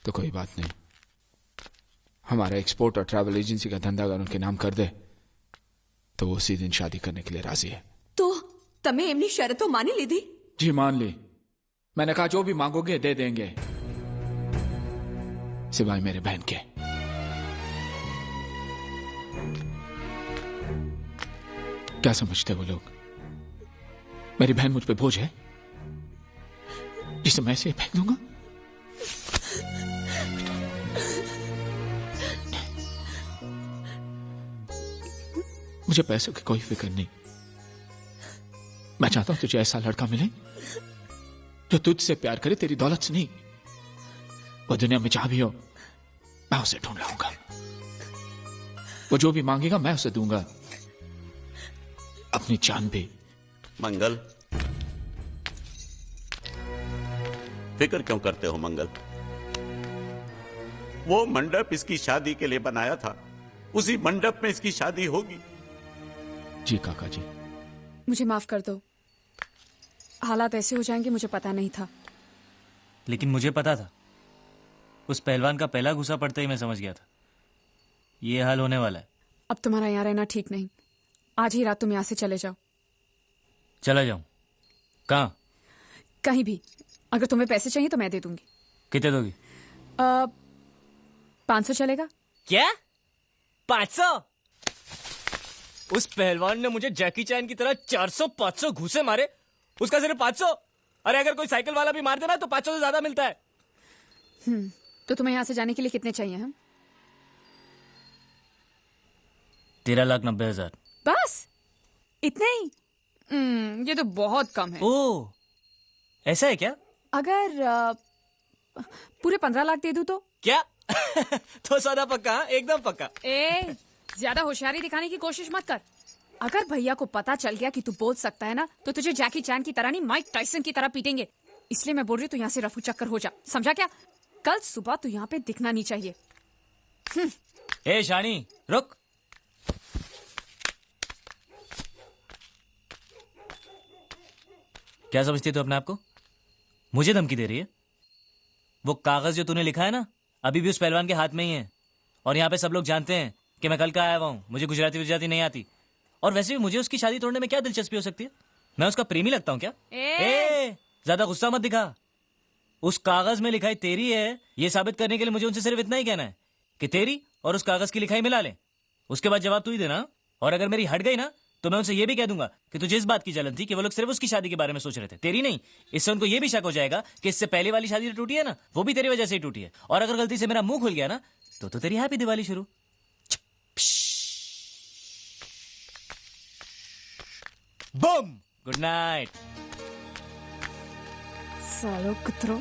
तो कोई बात नहीं। हमारा एक्सपोर्ट और ट्रैवल एजेंसी का धंधा अगर उनके नाम कर दे तो वो उसी दिन शादी करने के लिए राजी है। तो तमे एमनी शर्तों मानी लीधी? जी मान ली। मैंने कहा जो भी मांगोगे दे देंगे, सिवाय मेरे बहन के। क्या समझते वो लोग? मेरी बहन मुझ पे बोझ है जिसे मैं ऐसे फेंक दूंगा? मुझे पैसों की कोई फिक्र नहीं। मैं चाहता हूं तुझे ऐसा लड़का मिले जो तुझसे प्यार करे, तेरी दौलत से नहीं। वो दुनिया में जहां भी हो मैं उसे ढूंढ लाऊंगा। वो जो भी मांगेगा मैं उसे दूंगा, अपनी जान भी। मंगल, फिक्र क्यों करते हो मंगल? वो मंडप इसकी शादी के लिए बनाया था, उसी मंडप में इसकी शादी होगी। जी काका जी। मुझे माफ कर दो, हालात ऐसे हो जाएंगे मुझे पता नहीं था। लेकिन मुझे पता था। उस पहलवान का पहला घुसा पड़ते ही मैं समझ गया था ये हाल होने वाला है। अब तुम्हारा यहाँ रहना ठीक नहीं। आज ही रात तुम यहाँ से चले जाओ। चला जाऊं? कहाँ? कहीं भी। अगर तुम्हें पैसे चाहिए तो मैं दे दूंगी। कितने दोगी? 500 चलेगा? क्या? 500? उस पहलवान ने मुझे जैकी चैन की तरह 400-500 घूसे मारे, उसका सिर्फ 500? अरे अगर कोई साइकिल वाला भी मार देना तो 500 से ज्यादा मिलता है। तो तुम्हें यहाँ से जाने के लिए कितने चाहिए? हम 13,90,000। बस इतने ही? ये तो बहुत कम है। ओह, ऐसा है क्या? अगर पूरे 15 लाख दे दूं तो? क्या? तो सौदा पक्का? एकदम पक्का। ए, ज्यादा होशियारी दिखाने की कोशिश मत कर। अगर भैया को पता चल गया कि तू बोल सकता है ना, तो तुझे जैकी चैन की तरह नहीं, माइक टाइसन की तरह पीटेंगे। इसलिए मैं बोल रही हूँ तू यहाँ से रफू चक्कर हो जा, समझा क्या? कल सुबह तू यहाँ पे दिखना नहीं चाहिए। ए शानी, रुक। क्या समझती है तू अपने आप को? मुझे धमकी दे रही है? वो कागज जो तूने लिखा है ना, अभी भी उस पहलवान के हाथ में ही है। और यहाँ पे सब लोग जानते हैं कि मैं कल का आया हुआ हूँ, मुझे गुजराती नहीं आती। और वैसे भी मुझे उसकी शादी तोड़ने में क्या दिलचस्पी हो सकती है? मैं उसका प्रेमी लगता हूँ क्या? ज्यादा गुस्सा मत दिखा। उस कागज में लिखाई तेरी है, ये साबित करने के लिए मुझे उनसे सिर्फ इतना ही कहना है कि तेरी और उस कागज की लिखाई मिला ले। उसके बाद जवाब तू ही देना। और अगर मेरी हट गई ना तो मैं उनसे ये भी कह दूंगा कि तुझे इस बात की जलन थी कि वो लोग सिर्फ उसकी शादी के बारे में सोच रहे थे, तेरी नहीं। इससे उनको ये भी शक हो जाएगा कि इससे पहले वाली शादी जो टूटी है ना, वो भी तेरी वजह से ही टूटी है। और अगर गलती से मेरा मुंह खुल गया ना तो तेरी हैप्पी दिवाली शुरू। बम। Good night. सालो कुत्रो।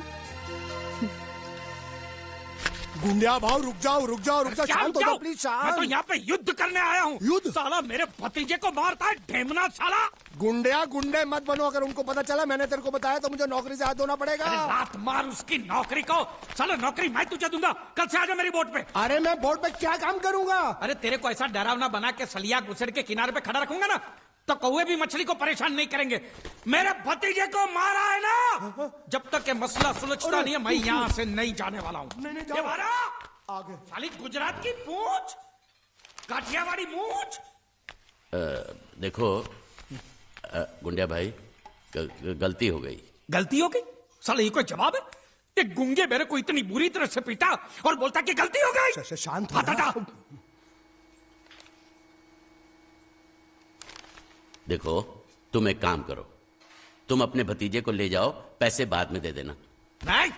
गुंडिया भाव रुक जाओ रुक जाओ रुक जाओ, शांत हो जाओ प्लीज, शांत। मैं तो यहाँ पे युद्ध करने आया हूँ। युद्ध? साला मेरे भतीजे को मारता है, ढेमना साला। गुंडिया गुंडे मत बनो। अगर उनको पता चला मैंने तेरे को बताया तो मुझे नौकरी से हाथ धोना पड़ेगा। अरे लात मार उसकी नौकरी को। साला नौकरी मैं तुझे दूंगा, कल से आजा मेरी बोट पे। अरे मैं बोट पे क्या काम करूंगा? अरे तेरे को ऐसा डरावना बना के सलिया घुसड़ के किनारे पे खड़ा रखूंगा ना, तो कौवे भी मछली को परेशान नहीं करेंगे। मेरे भतीजे को मारा है ना, जब तक ये मसला सुलझता नहीं है मैं यहाँ से नहीं जाने वाला हूँ। आगे साली गुजरात की पूंछ, काठियावाड़ी मूंछ। देखो गुंडिया भाई, गलती हो गई। गलती हो गई? साले ये कोई जवाब है? ये गुंगे मेरे को इतनी बुरी तरह से पीटा और बोलता कि गलती हो गई। शांत हो। देखो तुम एक काम करो, तुम अपने भतीजे को ले जाओ, पैसे बाद में दे देना। नहीं,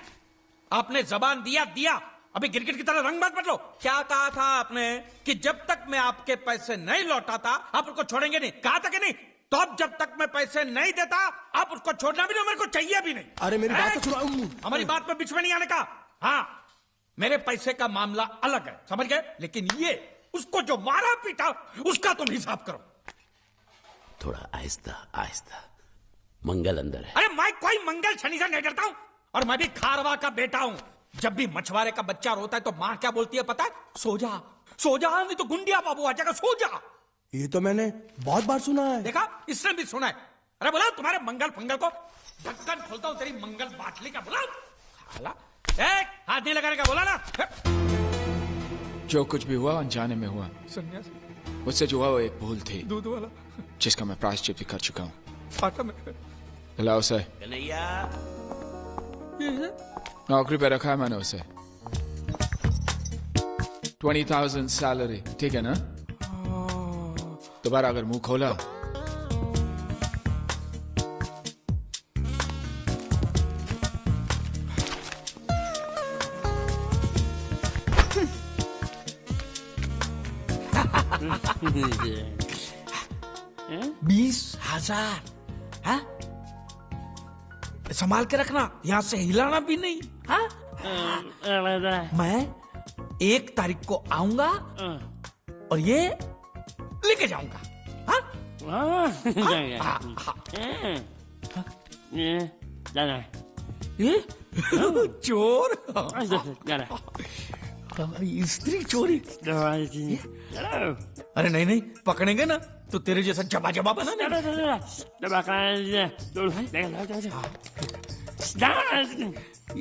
आपने जबान दिया, अभी गिरगिट की तरह रंग मत बदलो। क्या कहा था आपने कि जब तक मैं आपके पैसे नहीं लौटाता आप उनको छोड़ेंगे नहीं? कहा था कि नहीं? तो अब जब तक मैं पैसे नहीं देता आप उसको छोड़ना भी नहीं, मेरे को चाहिए भी नहीं। अरे मेरी बात तो सुनो। हमारी बात में बीच में नहीं आने का। हाँ, मेरे पैसे का मामला अलग है, समझ गए? लेकिन ये उसको जो मारा पीटा उसका तुम हिसाब करो। थोड़ा आहिस्ता आहिस्ता, मंगल अंदर है। अरे मैं कोई मंगल शनि से नहीं डरता हूं, और मैं भी खारवा का बेटा हूं। जब भी मछुआरे का बच्चा रोता है तो माँ क्या बोलती है पता है? सो जा, सो जा, नहीं तो गुंडिया बाबू आ जाएगा, सो जा। ये तो मैंने बहुत बार सुना है। देखा, इसने भी सुना है। अरे बोला तुम्हारे मंगल फंगल को ढक्कन खोलता हूं तेरी मंगल बाटली का, बोला एक हाथ नहीं लगाने का, बोला ना। जो कुछ भी हुआ अनजाने में हुआ। सन्यासी मुझसे जो हुआ वो एक भूल थी, दूध वाला, जिसका मैं प्रायश्चित भी कर चुका हूँ। फाटा में बुलाओ उसे। कन्हैया, नौकरी पे रखा है मैंने उसे। 20,000 सैलरी, ठीक है ना? दोबारा अगर मुंह खोला $20,000, हाँ? संभाल के रखना, यहां से हिलाना भी नहीं। हाँ? मैं 1 तारीख को आऊंगा और ये लेके जाऊंगा। हाँ? चोर, स्त्री चोरी। अरे नहीं नहीं, पकड़ेंगे ना तो तेरे जैसा जबा जबा बना।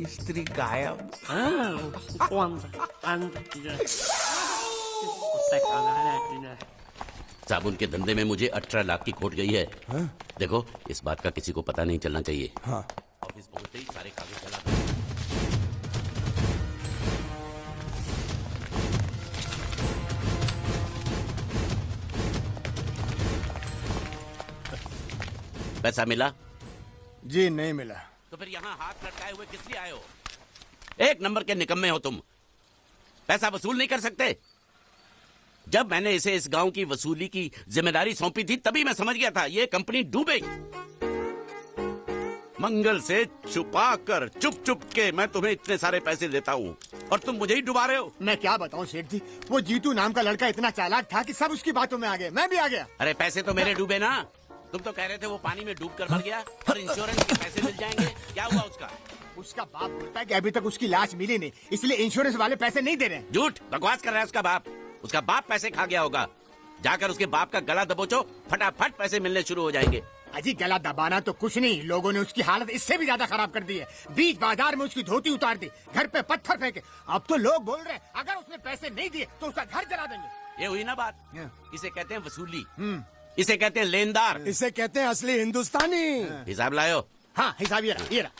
स्त्री गायब। साबुन के धंधे में मुझे 18 लाख की खोट गई है। हाँ? देखो, इस बात का किसी को पता नहीं चलना चाहिए। हाँ। ऑफिस पहुंचते ही सारे कागज जला दो। पैसा मिला? जी नहीं मिला। तो फिर यहाँ हाथ लटकाए हुए किस लिए आए हो? एक नंबर के निकम्मे हो तुम। पैसा वसूल नहीं कर सकते? जब मैंने इसे इस गांव की वसूली की जिम्मेदारी सौंपी थी तभी मैं समझ गया था ये कंपनी डूबेगी। मंगल से छुपा कर चुप चुप के मैं तुम्हें इतने सारे पैसे देता हूँ और तुम मुझे ही डुबा रहे हो। मैं क्या बताऊँ सेठ जी, वो जीतू नाम का लड़का इतना चालाक था कि सब उसकी बातों में आ गए, मैं भी आ गया। अरे पैसे तो मेरे डूबे ना। तुम तो कह रहे थे वो पानी में डूब कर मर गया और इंश्योरेंस के पैसे मिल जाएंगे। क्या हुआ उसका? उसका बाप बोलता है कि अभी तक उसकी लाश मिली नहीं, इसलिए इंश्योरेंस वाले पैसे नहीं दे रहे। झूठ, बकवास कर रहा है उसका बाप। उसका बाप पैसे खा गया होगा। जाकर उसके बाप का गला दबोचो, फटाफट पैसे मिलने शुरू हो जाएंगे। अजी गला दबाना तो कुछ नहीं, लोगों ने उसकी हालत इससे भी ज्यादा खराब कर दी है। बीच बाजार में उसकी धोती उतार दी, घर पे पत्थर फेंके। अब तो लोग बोल रहे हैं अगर उसने पैसे नहीं दिए तो उसका घर जला देंगे। ये हुई ना बात। इसे कहते हैं वसूली, इसे कहते हैं लेनदार, इसे कहते हैं असली हिंदुस्तानी। हिसाब लायो? हाँ हिसाब ये रहा।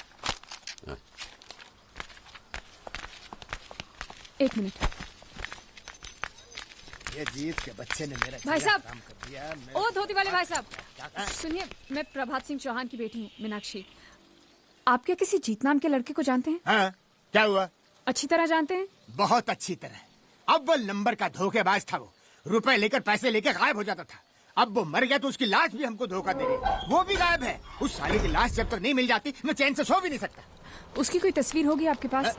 एक मिनट। ये जीत के बच्चे ने मेरा भाई साहब, काम कर दिया। ओ धोती वाले भाई साहब, सुनिए, मैं प्रभात सिंह चौहान की बेटी हूँ, मीनाक्षी। आप क्या किसी जीत नाम के लड़के को जानते हैं? हाँ, क्या हुआ? अच्छी तरह जानते हैं? बहुत अच्छी तरह। अव्वल नंबर का धोखेबाज था वो, रुपए लेकर पैसे लेकर गायब हो जाता था। अब वो मर गया तो उसकी लाश भी हमको धोखा दे रही, वो भी गायब है। उस साले की लाश जब तक नहीं मिल जाती मैं चैन से सो भी नहीं सकता। उसकी कोई तस्वीर होगी आपके पास?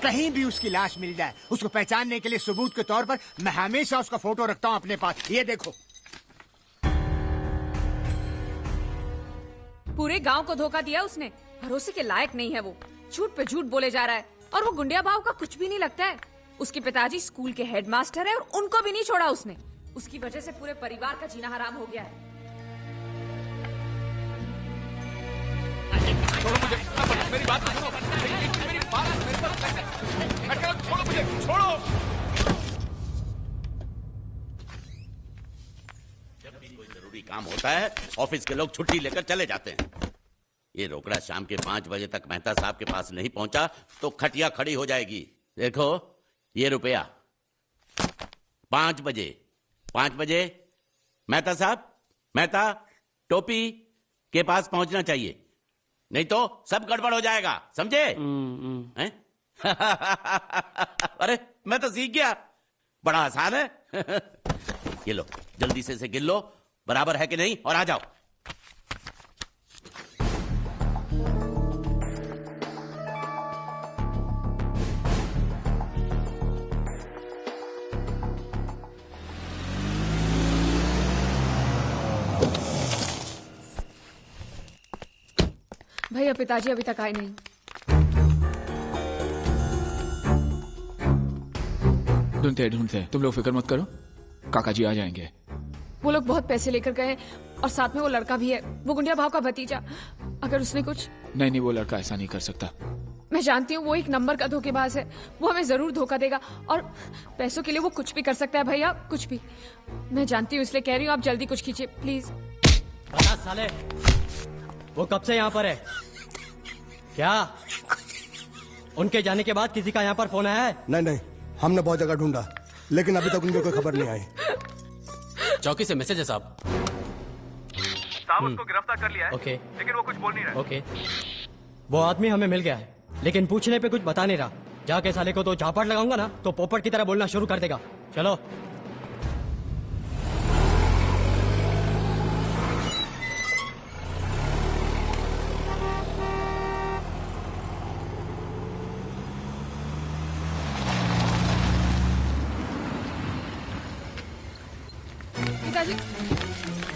कहीं भी उसकी लाश मिल जाए, उसको पहचानने के लिए सबूत के तौर पर मैं हमेशा उसका फोटो रखता हूँ अपने पास। ये देखो। पूरे गांव को धोखा दिया उसने, भरोसे के लायक नहीं है वो। झूठ पे झूठ बोले जा रहा है और वो गुंडिया भाव का कुछ भी नहीं लगता है। उसके पिताजी स्कूल के हेडमास्टर है और उनको भी नहीं छोड़ा उसने। उसकी वजह से पूरे परिवार का जीना हराम हो गया है। छोड़ो मुझे, मेरी बात सुनो, मेरी बात छोड़ो मुझे, छोड़ो। जब भी कोई जरूरी काम होता है ऑफिस के लोग छुट्टी लेकर चले जाते हैं। ये रोकड़ा शाम के 5 बजे तक मेहता साहब के पास नहीं पहुंचा तो खटिया खड़ी हो जाएगी। देखो ये रुपया 5 बजे मेहता साहब, मेहता टोपी के पास पहुंचना चाहिए, नहीं तो सब गड़बड़ हो जाएगा, समझे? हैं? अरे मैं तो सीख गया, बड़ा आसान है। ये लो, जल्दी से इसे गिन लो बराबर है कि नहीं? और आ जाओ। भैया पिताजी अभी तक आए नहीं। ढूंढते तुम लोग फिक्र मत करो, काका जी आ जाएंगे। वो लोग बहुत पैसे लेकर गए और साथ में वो लड़का भी है, वो गुंडिया भाव का भतीजा। अगर उसने कुछ... नहीं, वो लड़का ऐसा नहीं कर सकता। मैं जानती हूँ वो एक नंबर का धोखेबाज है, वो हमें जरूर धोखा देगा और पैसों के लिए वो कुछ भी कर सकता है भैया, कुछ भी। मैं जानती हूँ, इसलिए कह रही हूँ आप जल्दी कुछ कीजिए प्लीज। बता साले, वो कब से यहाँ पर है? क्या उनके जाने के बाद किसी का यहाँ पर फोन आया है? नहीं, हमने बहुत जगह ढूंढा, लेकिन अभी तक उनकी कोई खबर नहीं आई। चौकी से मैसेज है साहब। साहब उसको गिरफ्तार कर लिया है। ओके। लेकिन वो कुछ बोल नहीं रहा है। ओके, वो आदमी हमें मिल गया है, लेकिन पूछने पे कुछ बता नहीं रहा। जाके साले को तो झापड़ लगाऊंगा ना तो पोपट की तरह बोलना शुरू कर देगा। चलो।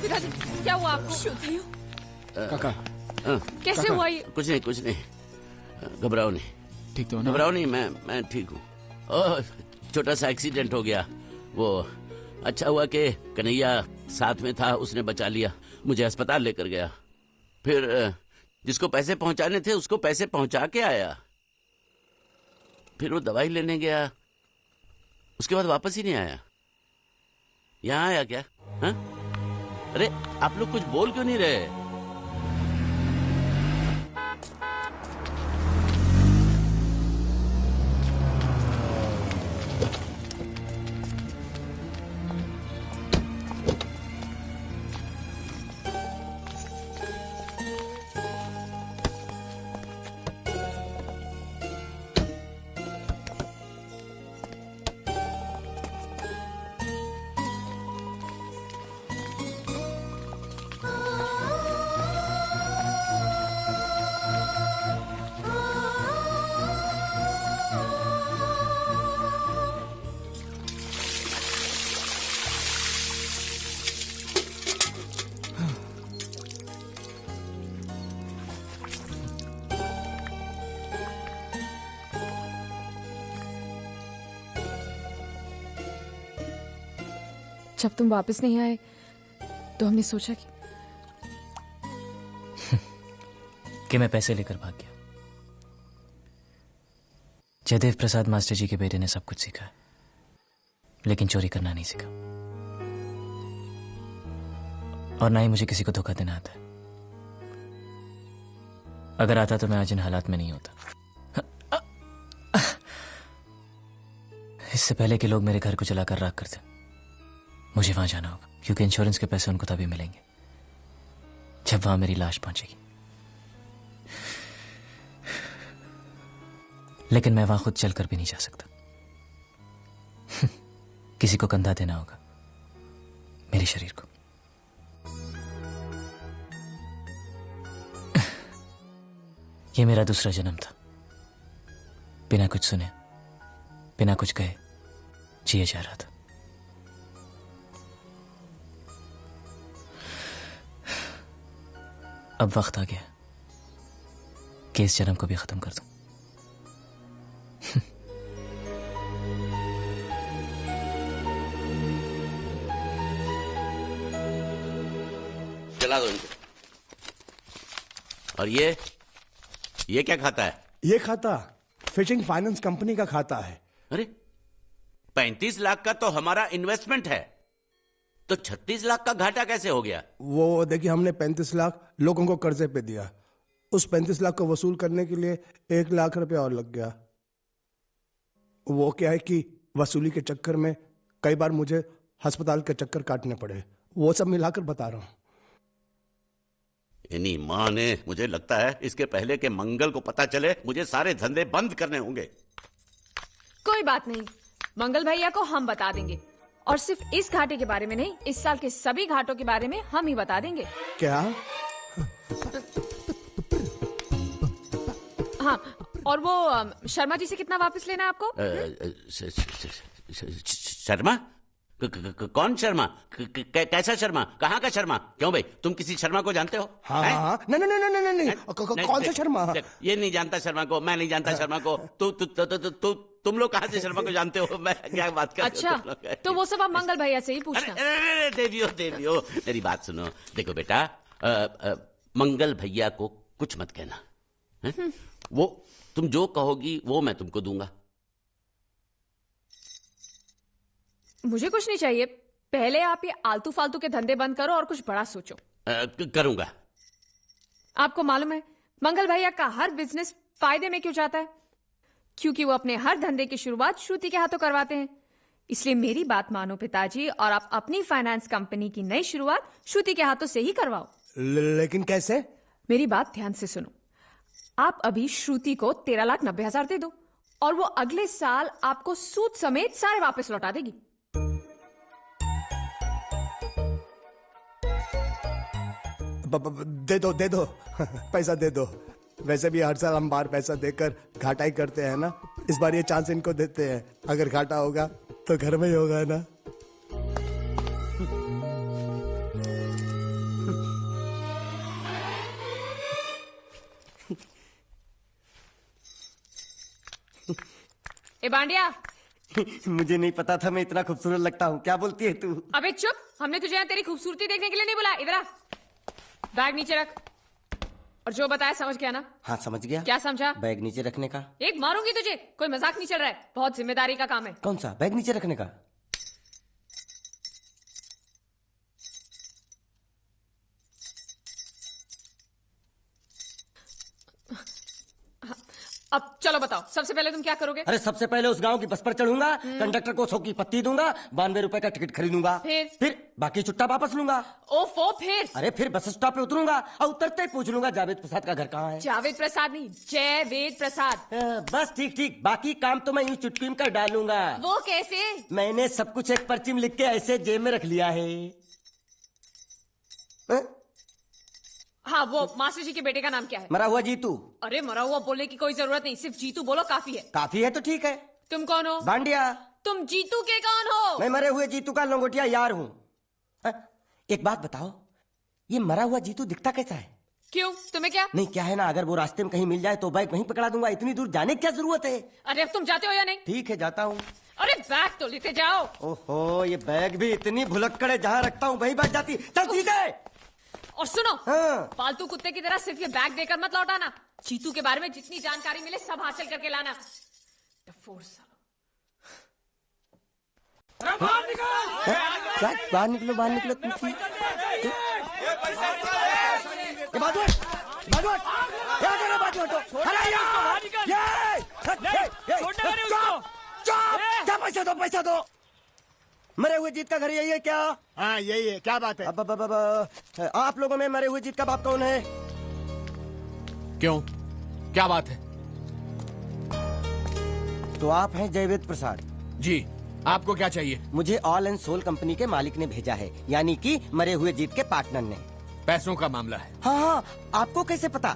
पिताजी क्या हुआ आपको? काका कैसे हुआ ये? कुछ नहीं, घबराओ नहीं। ठीक तो ना? घबराओ नहीं, मैं ठीक हूँ। छोटा सा एक्सीडेंट हो गया, वो अच्छा हुआ कि कन्हैया साथ में था, उसने बचा लिया, मुझे अस्पताल लेकर गया। फिर जिसको पैसे पहुंचाने थे उसको पैसे पहुंचा के आया। फिर वो दवाई लेने गया, उसके बाद वापस ही नहीं आया। यहाँ आया क्या? हाँ? अरे आप लोग कुछ बोल क्यों नहीं रहे? जब तुम वापस नहीं आए तो हमने सोचा कि मैं पैसे लेकर भाग गया। जयदेव प्रसाद मास्टर जी के बेटे ने सब कुछ सीखा, लेकिन चोरी करना नहीं सीखा, और ना ही मुझे किसी को धोखा देना आता है। अगर आता तो मैं आज इन हालात में नहीं होता। इससे पहले कि लोग मेरे घर को जलाकर राख करते, मुझे वहां जाना होगा, क्योंकि इंश्योरेंस के पैसे उनको तभी मिलेंगे जब वहां मेरी लाश पहुंचेगी। लेकिन मैं वहां खुद चलकर भी नहीं जा सकता। किसी को कंधा देना होगा, मेरे शरीर को। यह मेरा दूसरा जन्म था, बिना कुछ सुने, बिना कुछ कहे जिए जा रहा था। अब वक्त आ गया कि इस जन्म को भी खत्म कर दूं। चला दो इनको। और ये क्या खाता है? ये खाता फिशिंग फाइनेंस कंपनी का खाता है। अरे 35 लाख का तो हमारा इन्वेस्टमेंट है, तो 36 लाख का घाटा कैसे हो गया? वो देखिए, हमने 35 लाख लोगों को कर्जे पे दिया, उस 35 लाख को वसूल करने के लिए 1 लाख रुपया और लग गया। वो क्या है कि वसूली के चक्कर में कई बार मुझे अस्पताल के चक्कर काटने पड़े, वो सब मिलाकर बता रहा हूं। इन्हीं माँ ने, मुझे लगता है इसके पहले के मंगल को पता चले मुझे सारे धंधे बंद करने होंगे। कोई बात नहीं, मंगल भैया को हम बता देंगे और सिर्फ इस घाटे के बारे में नहीं, इस साल के सभी घाटों के बारे में हम ही बता देंगे। क्या? हाँ, और वो शर्मा जी से कितना वापस लेना है आपको? शर्मा? कौन शर्मा? कैसा शर्मा? कहाँ का शर्मा? क्यों भाई, तुम किसी शर्मा को जानते हो? हाँ, नहीं, कौन सा शर्मा? ये नहीं जानता शर्मा को, मैं नहीं जानता शर्मा को। तुम लोग कहाँ से शर्मा को जानते हो? मैं क्या बात कर रहे हो? अच्छा, तो वो सब आप मंगल भैया से ही पूछना। देवियो, मेरी बात सुनो। देखो बेटा, मंगल भैया को कुछ मत कहना। वो तुम जो कहोगी वो मैं तुमको दूंगा। मुझे कुछ नहीं चाहिए, पहले आप ये आलतू फालतू के धंधे बंद करो और कुछ बड़ा सोचो। करूंगा। आपको मालूम है मंगल भैया का हर बिजनेस फायदे में क्यों जाता है? क्योंकि वो अपने हर धंधे की शुरुआत श्रुति के हाथों करवाते हैं। इसलिए मेरी बात मानो पिताजी, और आप अपनी फाइनेंस कंपनी की नई शुरुआत श्रुति के हाथों से ही करवाओ। लेकिन कैसे? मेरी बात ध्यान से सुनो। आप अभी श्रुति को 13,90,000 दे दो और वो अगले साल आपको सूद समेत सारे वापस लौटा देगी। दे दो पैसा दे दो। वैसे भी हर साल हम बाहर पैसा देकर घाटा ही करते हैं ना, इस बार ये चांस इनको देते हैं। अगर घाटा होगा तो घर में ही होगा ना। ए बांडिया, मुझे नहीं पता था मैं इतना खूबसूरत लगता हूँ। क्या बोलती है तू? अबे चुप, हमने तुझे यहाँ तेरी खूबसूरती देखने के लिए नहीं बुलाया। इधर आ, बैग नीचे रख, और जो बताया समझ गया ना? हाँ समझ गया। क्या समझा? बैग नीचे रखने का। एक मारूंगी तुझे, कोई मजाक नहीं चल रहा है, बहुत जिम्मेदारी का काम है। कौन सा? बैग नीचे रखने का। अब चलो बताओ, सबसे पहले तुम क्या करोगे? अरे सबसे पहले उस गांव की बस पर चढ़ूंगा, कंडक्टर को 100 की पत्ती दूंगा, 92 रुपए का टिकट खरीदूंगा, फिर बाकी चुट्टा वापस लूंगा। ओफो, फिर? अरे फिर बस स्टॉप पे उतरूंगा और उतरते ही पूछ लूंगा जावेद प्रसाद का घर कहाँ है। जावेद प्रसाद नहीं, जयवेद प्रसाद। बस ठीक, बाकी काम तो मैं यूं चुटकी में कर डालूंगा। वो कैसे? मैंने सब कुछ एक पर्ची में लिख के ऐसे जेब में रख लिया है। हाँ, वो मास्टर जी के बेटे का नाम क्या है? मरा हुआ जीतू। अरे मरा हुआ बोलने की कोई जरूरत नहीं, सिर्फ जीतू बोलो काफी है। काफी है तो ठीक है। तुम कौन हो? बांडिया। तुम जीतू के कौन हो? मैं मरे हुए जीतू का लंगोटिया यार हूँ। एक बात बताओ, ये मरा हुआ जीतू दिखता कैसा है? क्यों, तुम्हें क्या? नहीं क्या है ना, अगर वो रास्ते में कहीं मिल जाए तो बाइक वहीं पकड़ा दूंगा। इतनी दूर जाने की क्या जरूरत है? अरे अब तुम जाते हो या नहीं? ठीक है जाता हूँ। अरे बैग तो लेते जाओ। ओहो, ये बैग भी इतनी भुलक्कड़ है, जहाँ रखता हूँ वही बात जाती। चल सीधे। और सुनो, हाँ। पालतू कुत्ते की तरह सिर्फ ये बैग देकर मत लौटाना। चीतू के बारे में जितनी जानकारी मिले सब हासिल करके लाना। बाहर निकलो तुम। पैसा दो। मरे हुए जीत का घर यही है क्या? हाँ यही है। क्या बात है? आप लोगों में मरे हुए जीत का बाप कौन है? क्यों, क्या बात है? तो आप हैं जयवेद प्रसाद जी। आपको क्या चाहिए? मुझे ऑल एंड सोल कंपनी के मालिक ने भेजा है, यानी कि मरे हुए जीत के पार्टनर ने। पैसों का मामला है। हाँ, आपको कैसे पता?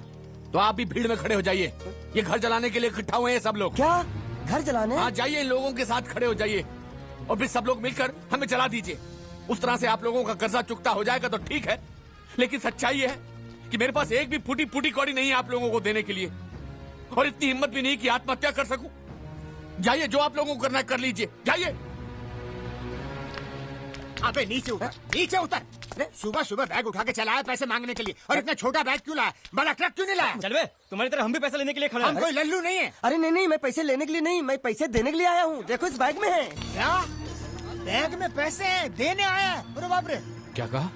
तो आप भी भीड़ में खड़े हो जाइए। ये घर जलाने के लिए इकट्ठा हुए हैं सब लोग। क्या घर जलाने? हाँ जाइए, इन लोगों के साथ खड़े हो जाइए और फिर सब लोग मिलकर हमें जला दीजिए। उस तरह से आप लोगों का कर्जा चुकता हो जाएगा तो ठीक है, लेकिन सच्चाई है कि मेरे पास एक भी फूटी कौड़ी नहीं है आप लोगों को देने के लिए, और इतनी हिम्मत भी नहीं कि आत्महत्या कर सकूं। जाइए, जो आप लोगों को करना है कर लीजिए, जाइए। अबे नीचे उतर। सुबह सुबह बैग उठा के चला है पैसे मांगने के लिए, और इतना छोटा बैग क्यों लाया? बड़ा ट्रक क्यों नहीं लाया? चल बे, तुम्हारी तरह हम भी पैसे लेने के लिए खड़े हैं। हम कोई लल्लू नहीं है। अरे नहीं, मैं पैसे लेने के लिए नहीं, मैं पैसे देने के लिए आया हूँ। देखो इस बैग में है। क्या बैग में पैसे हैं? देने आया है? अरे बाप रे। क्या कहा?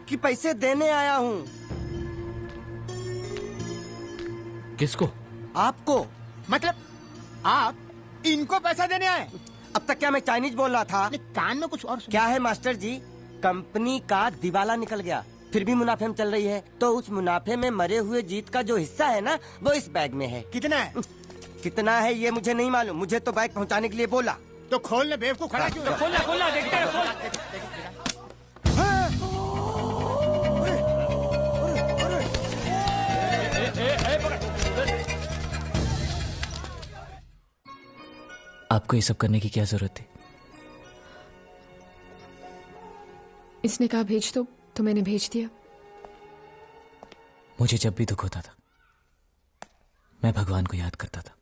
कि पैसे देने आया हूँ। किसको? आपको। मतलब आप इनको पैसा देने आए? अब तक क्या मैं चाइनीज बोल रहा था? कान में कुछ और क्या है मास्टर जी, कंपनी का दिवाला निकल गया, फिर भी मुनाफे में चल रही है। तो उस मुनाफे में मरे हुए जीत का जो हिस्सा है ना, वो इस बैग में है। कितना है? कितना है ये मुझे नहीं मालूम, मुझे तो बैग पहुंचाने के लिए बोला। तो खोलने बेवकूफ खड़ा क्यों? खोलना देखते हैं, खोल। आपको ये सब करने की क्या जरूरत थी? इसने कहा भेज दो तो मैंने भेज दिया। मुझे जब भी दुख होता था मैं भगवान को याद करता था,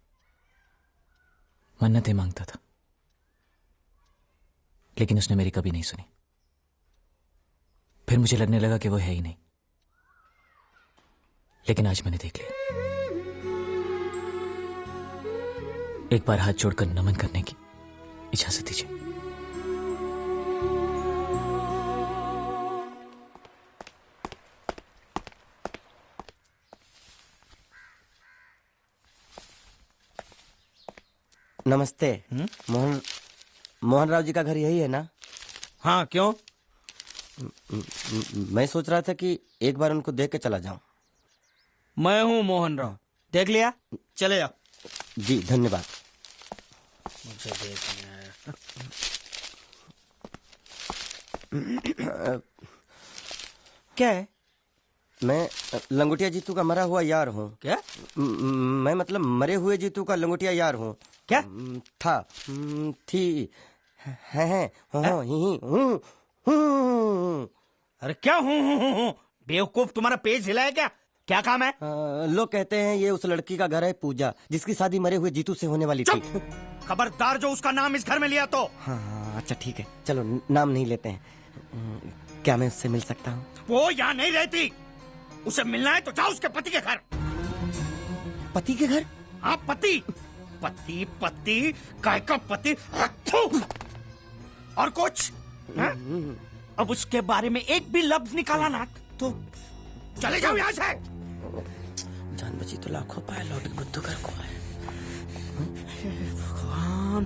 मन्नतें मांगता था, लेकिन उसने मेरी कभी नहीं सुनी। फिर मुझे लगने लगा कि वो है ही नहीं, लेकिन आज मैंने देख लिया। एक बार हाथ जोड़कर नमन करने की इजाजत दीजिए। नमस्ते। मोहन राव जी का घर यही है ना? हाँ, क्यों? मैं सोच रहा था कि एक बार उनको देख के चला जाऊं। मैं हूँ मोहन राव, देख लिया, चले जाओ। जी धन्यवाद। मुझे देखना है। क्या है? मैं लंगोटिया जीतू का मरा हुआ यार हूँ। क्या? मैं मतलब मरे हुए जीतू का लंगोटिया यार हूँ। क्या? था, थी, है, हूँ। अरे क्या हूँ? बेवकूफ, तुम्हारा पेज हिला है क्या? क्या काम है? लोग कहते हैं ये उस लड़की का घर है पूजा, जिसकी शादी मरे हुए जीतू से होने वाली थी। खबरदार जो उसका नाम इस घर में लिया तो। हाँ, अच्छा ठीक है, चलो नाम नहीं लेते हैं। क्या मैं उससे मिल सकता हूँ? वो यहाँ नहीं रहती। उसे मिलना है तो जाओ उसके पति के घर। पति के घर? हाँ, पति। पति काय का पति। और कुछ? अब उसके बारे में एक भी लफ्ज निकाला ना तो चले जाओ यहाँ से। जान बची तो लाखों पाए, लौटी बुद्धू घर को आए। भगवान,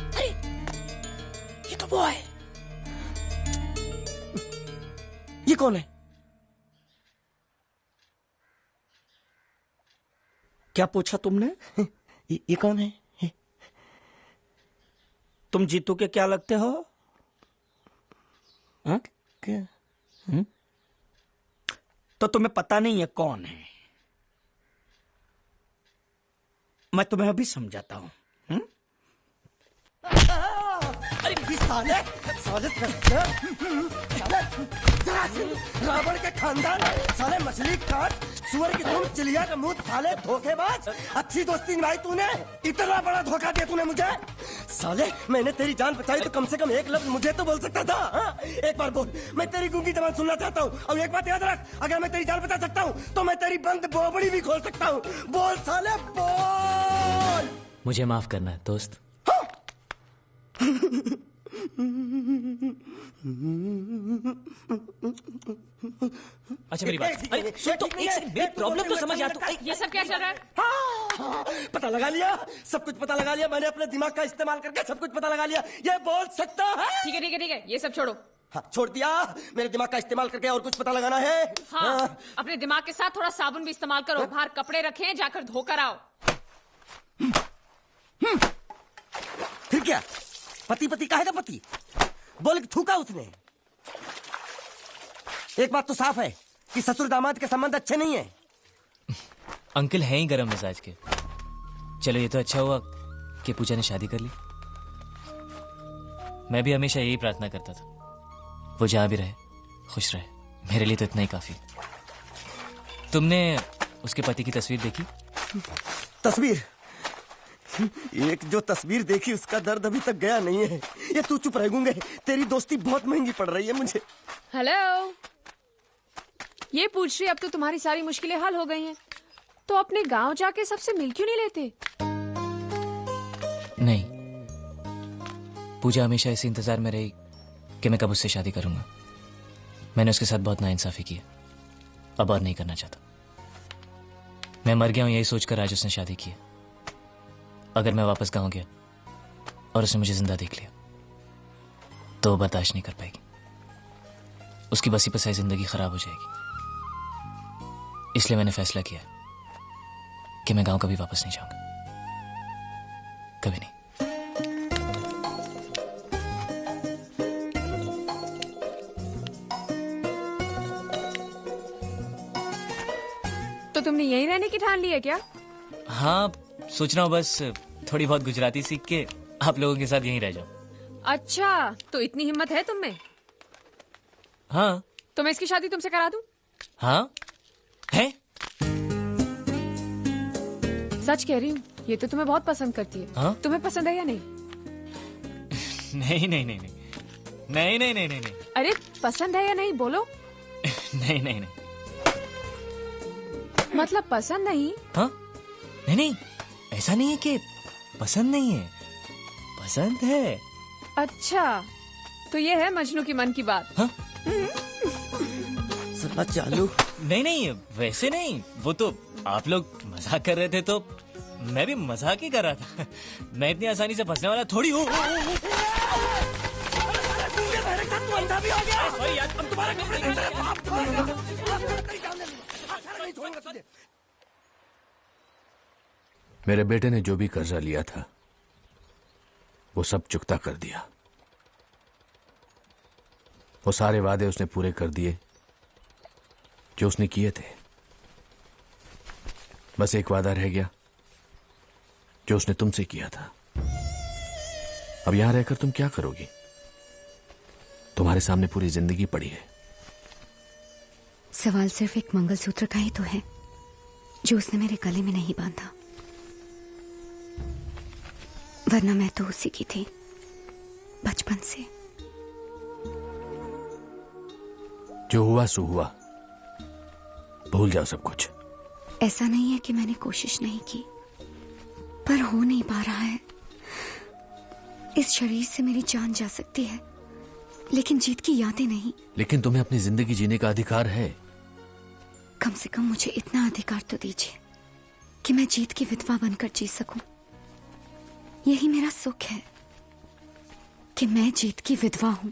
अरे ये तो वो है। ये कौन है? क्या पूछा तुमने? ये कौन है? तुम जीतू के क्या लगते हो? हाँ? क्या? तो तुम्हें पता नहीं है कौन है? मैं तुम्हें अभी समझाता हूँ। अरे साले रावण के खानदान, साले मछली काट, सुअर की तुम, चिलिया का मुंह, साले धोखेबाज। अच्छी दोस्ती निभाई तूने, इतना बड़ा धोखा दिया तूने मुझे। साले मैंने तेरी जान बचाई तो कम से कम एक लफ्ज मुझे तो बोल सकता था। हाँ? एक बार बोल, मैं तेरी गूंगी जबान सुनना चाहता हूँ। और एक बात याद रख, अगर मैं तेरी जान बचा सकता हूँ तो मैं तेरी बंद बोबड़ी भी खोल सकता हूँ। बोल साले बोल। मुझे माफ करना है दोस्त। अच्छा मेरी बात, अरे सुन तो, एक सेकंड, मेरी प्रॉब्लम तो समझ आ। तो ये सब क्या चल रहा है? हाँ, पता लगा लिया, सब कुछ पता लगा लिया। मैंने अपने दिमाग का इस्तेमाल करके सब कुछ पता लगा लिया। ये बोल सकता है? ठीक है, ये सब छोड़ो। हाँ, छोड़ दिया। मेरे दिमाग का इस्तेमाल करके और कुछ पता लगाना है? हाँ, अपने दिमाग के साथ थोड़ा साबुन भी इस्तेमाल करो। बाहर कपड़े रखें, जाकर धोकर आओ। फिर क्या? पति कहेगा पति? बोल के थूका उसने। एक बात तो साफ है कि ससुर दामाद के संबंध अच्छे नहीं है। अंकल हैं ही गरम मिजाज के। चलो ये तो अच्छा हुआ कि पूजा ने शादी कर ली। मैं भी हमेशा यही प्रार्थना करता था, वो जहां भी रहे खुश रहे। मेरे लिए तो इतना ही काफी। तुमने उसके पति की तस्वीर देखी? तस्वीर? एक जो तस्वीर देखी उसका दर्द अभी तक गया नहीं है। ये तू चुप रह गूंगे, तेरी दोस्ती बहुत महंगी पड़ रही है मुझे। हेलो, ये पूछ रही अब तो तुम्हारी सारी मुश्किलें हल हो गई हैं, तो अपने गांव जाके सबसे मिल क्यों नहीं लेते? नहीं, पूजा हमेशा इसी इंतजार में रही कि मैं कब उससे शादी करूंगा। मैंने उसके साथ बहुत नाइंसाफी की, अब और नहीं करना चाहता। मैं मर गया हूं यही सोचकर आज उसने शादी की है। अगर मैं वापस गांव गया और उसने मुझे जिंदा देख लिया तो वो बर्दाश्त नहीं कर पाएगी। उसकी बसी बसाई जिंदगी खराब हो जाएगी। इसलिए मैंने फैसला किया कि मैं गांव कभी वापस नहीं जाऊंगा, कभी नहीं। तो तुमने यहीं रहने की ठान ली है क्या? हाँ, सोच रहा हूँ बस थोड़ी बहुत गुजराती सीख के आप लोगों के साथ यहीं रह जाऊं। अच्छा, तो इतनी हिम्मत है तुम में? हाँ। तो मैं इसकी शादी तुमसे करा दूं? हाँ है। सच कह रही हूँ, ये तो तुम्हें बहुत पसंद करती है। हाँ? तुम्हें पसंद है या नहीं? नहीं नहीं नहीं नहीं नहीं नहीं नहीं नहीं नहीं। अरे पसंद है या नहीं बोलो? नहीं नहीं नहीं। मतलब पसंद नहीं? हाँ? नहीं नहीं, ऐसा नहीं है कि पसंद नहीं है, पसंद है। अच्छा, तो ये है मजनू की मन की बात। हाँ? सब चालू? नहीं नहीं, वैसे नहीं, वो तो आप लोग मजाक कर रहे थे तो मैं भी मजाक ही कर रहा था। मैं इतनी आसानी से फंसने वाला थोड़ी हूँ। मेरे बेटे ने जो भी कर्जा लिया था वो सब चुकता कर दिया। वो सारे वादे उसने पूरे कर दिए जो उसने किए थे। बस एक वादा रह गया जो उसने तुमसे किया था। अब यहां रहकर तुम क्या करोगी? तुम्हारे सामने पूरी जिंदगी पड़ी है। सवाल सिर्फ एक मंगलसूत्र का ही तो है जो उसने मेरे गले में नहीं बांधा, वरना मैं तो उसी की थी बचपन से। जो हुआ सो हुआ, भूल जाओ सब कुछ। ऐसा नहीं है कि मैंने कोशिश नहीं की, पर हो नहीं पा रहा है। इस शरीर से मेरी जान जा सकती है, लेकिन जीत की यादें नहीं। लेकिन तुम्हें अपनी जिंदगी जीने का अधिकार है। कम से कम मुझे इतना अधिकार तो दीजिए कि मैं जीत की विधवा बनकर जी सकूं। यही मेरा सुख है कि मैं जीत की विधवा हूं।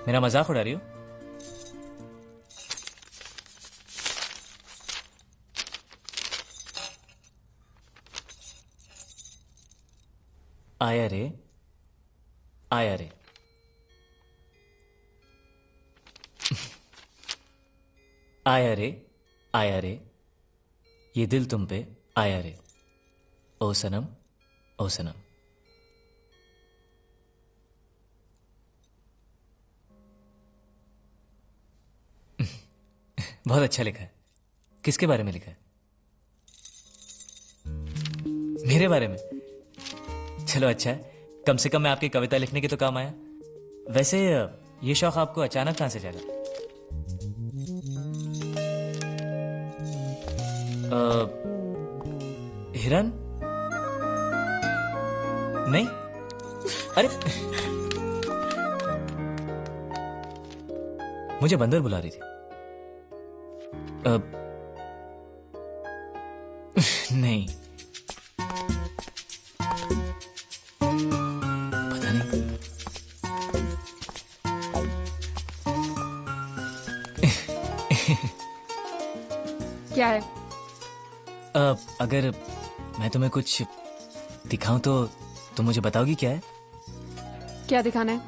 मेरा मजाक उड़ा रही हो? आया रे, आया रे। आया रे, आया रे, ये दिल तुम पे आया रे। ओ सनम, ओ सनम। बहुत अच्छा लिखा है। किसके बारे में लिखा है? मेरे बारे में? चलो अच्छा है, कम से कम मैं आपकी कविता लिखने के तो काम आया। वैसे ये शौक आपको अचानक कहां से जागा? हिरन? नहीं? अरे मुझे बंदर बुला रही थी। नहीं, पता नहीं। क्या है? अगर मैं तुम्हें कुछ दिखाऊं तो तुम मुझे बताओगी क्या है? क्या दिखाना है?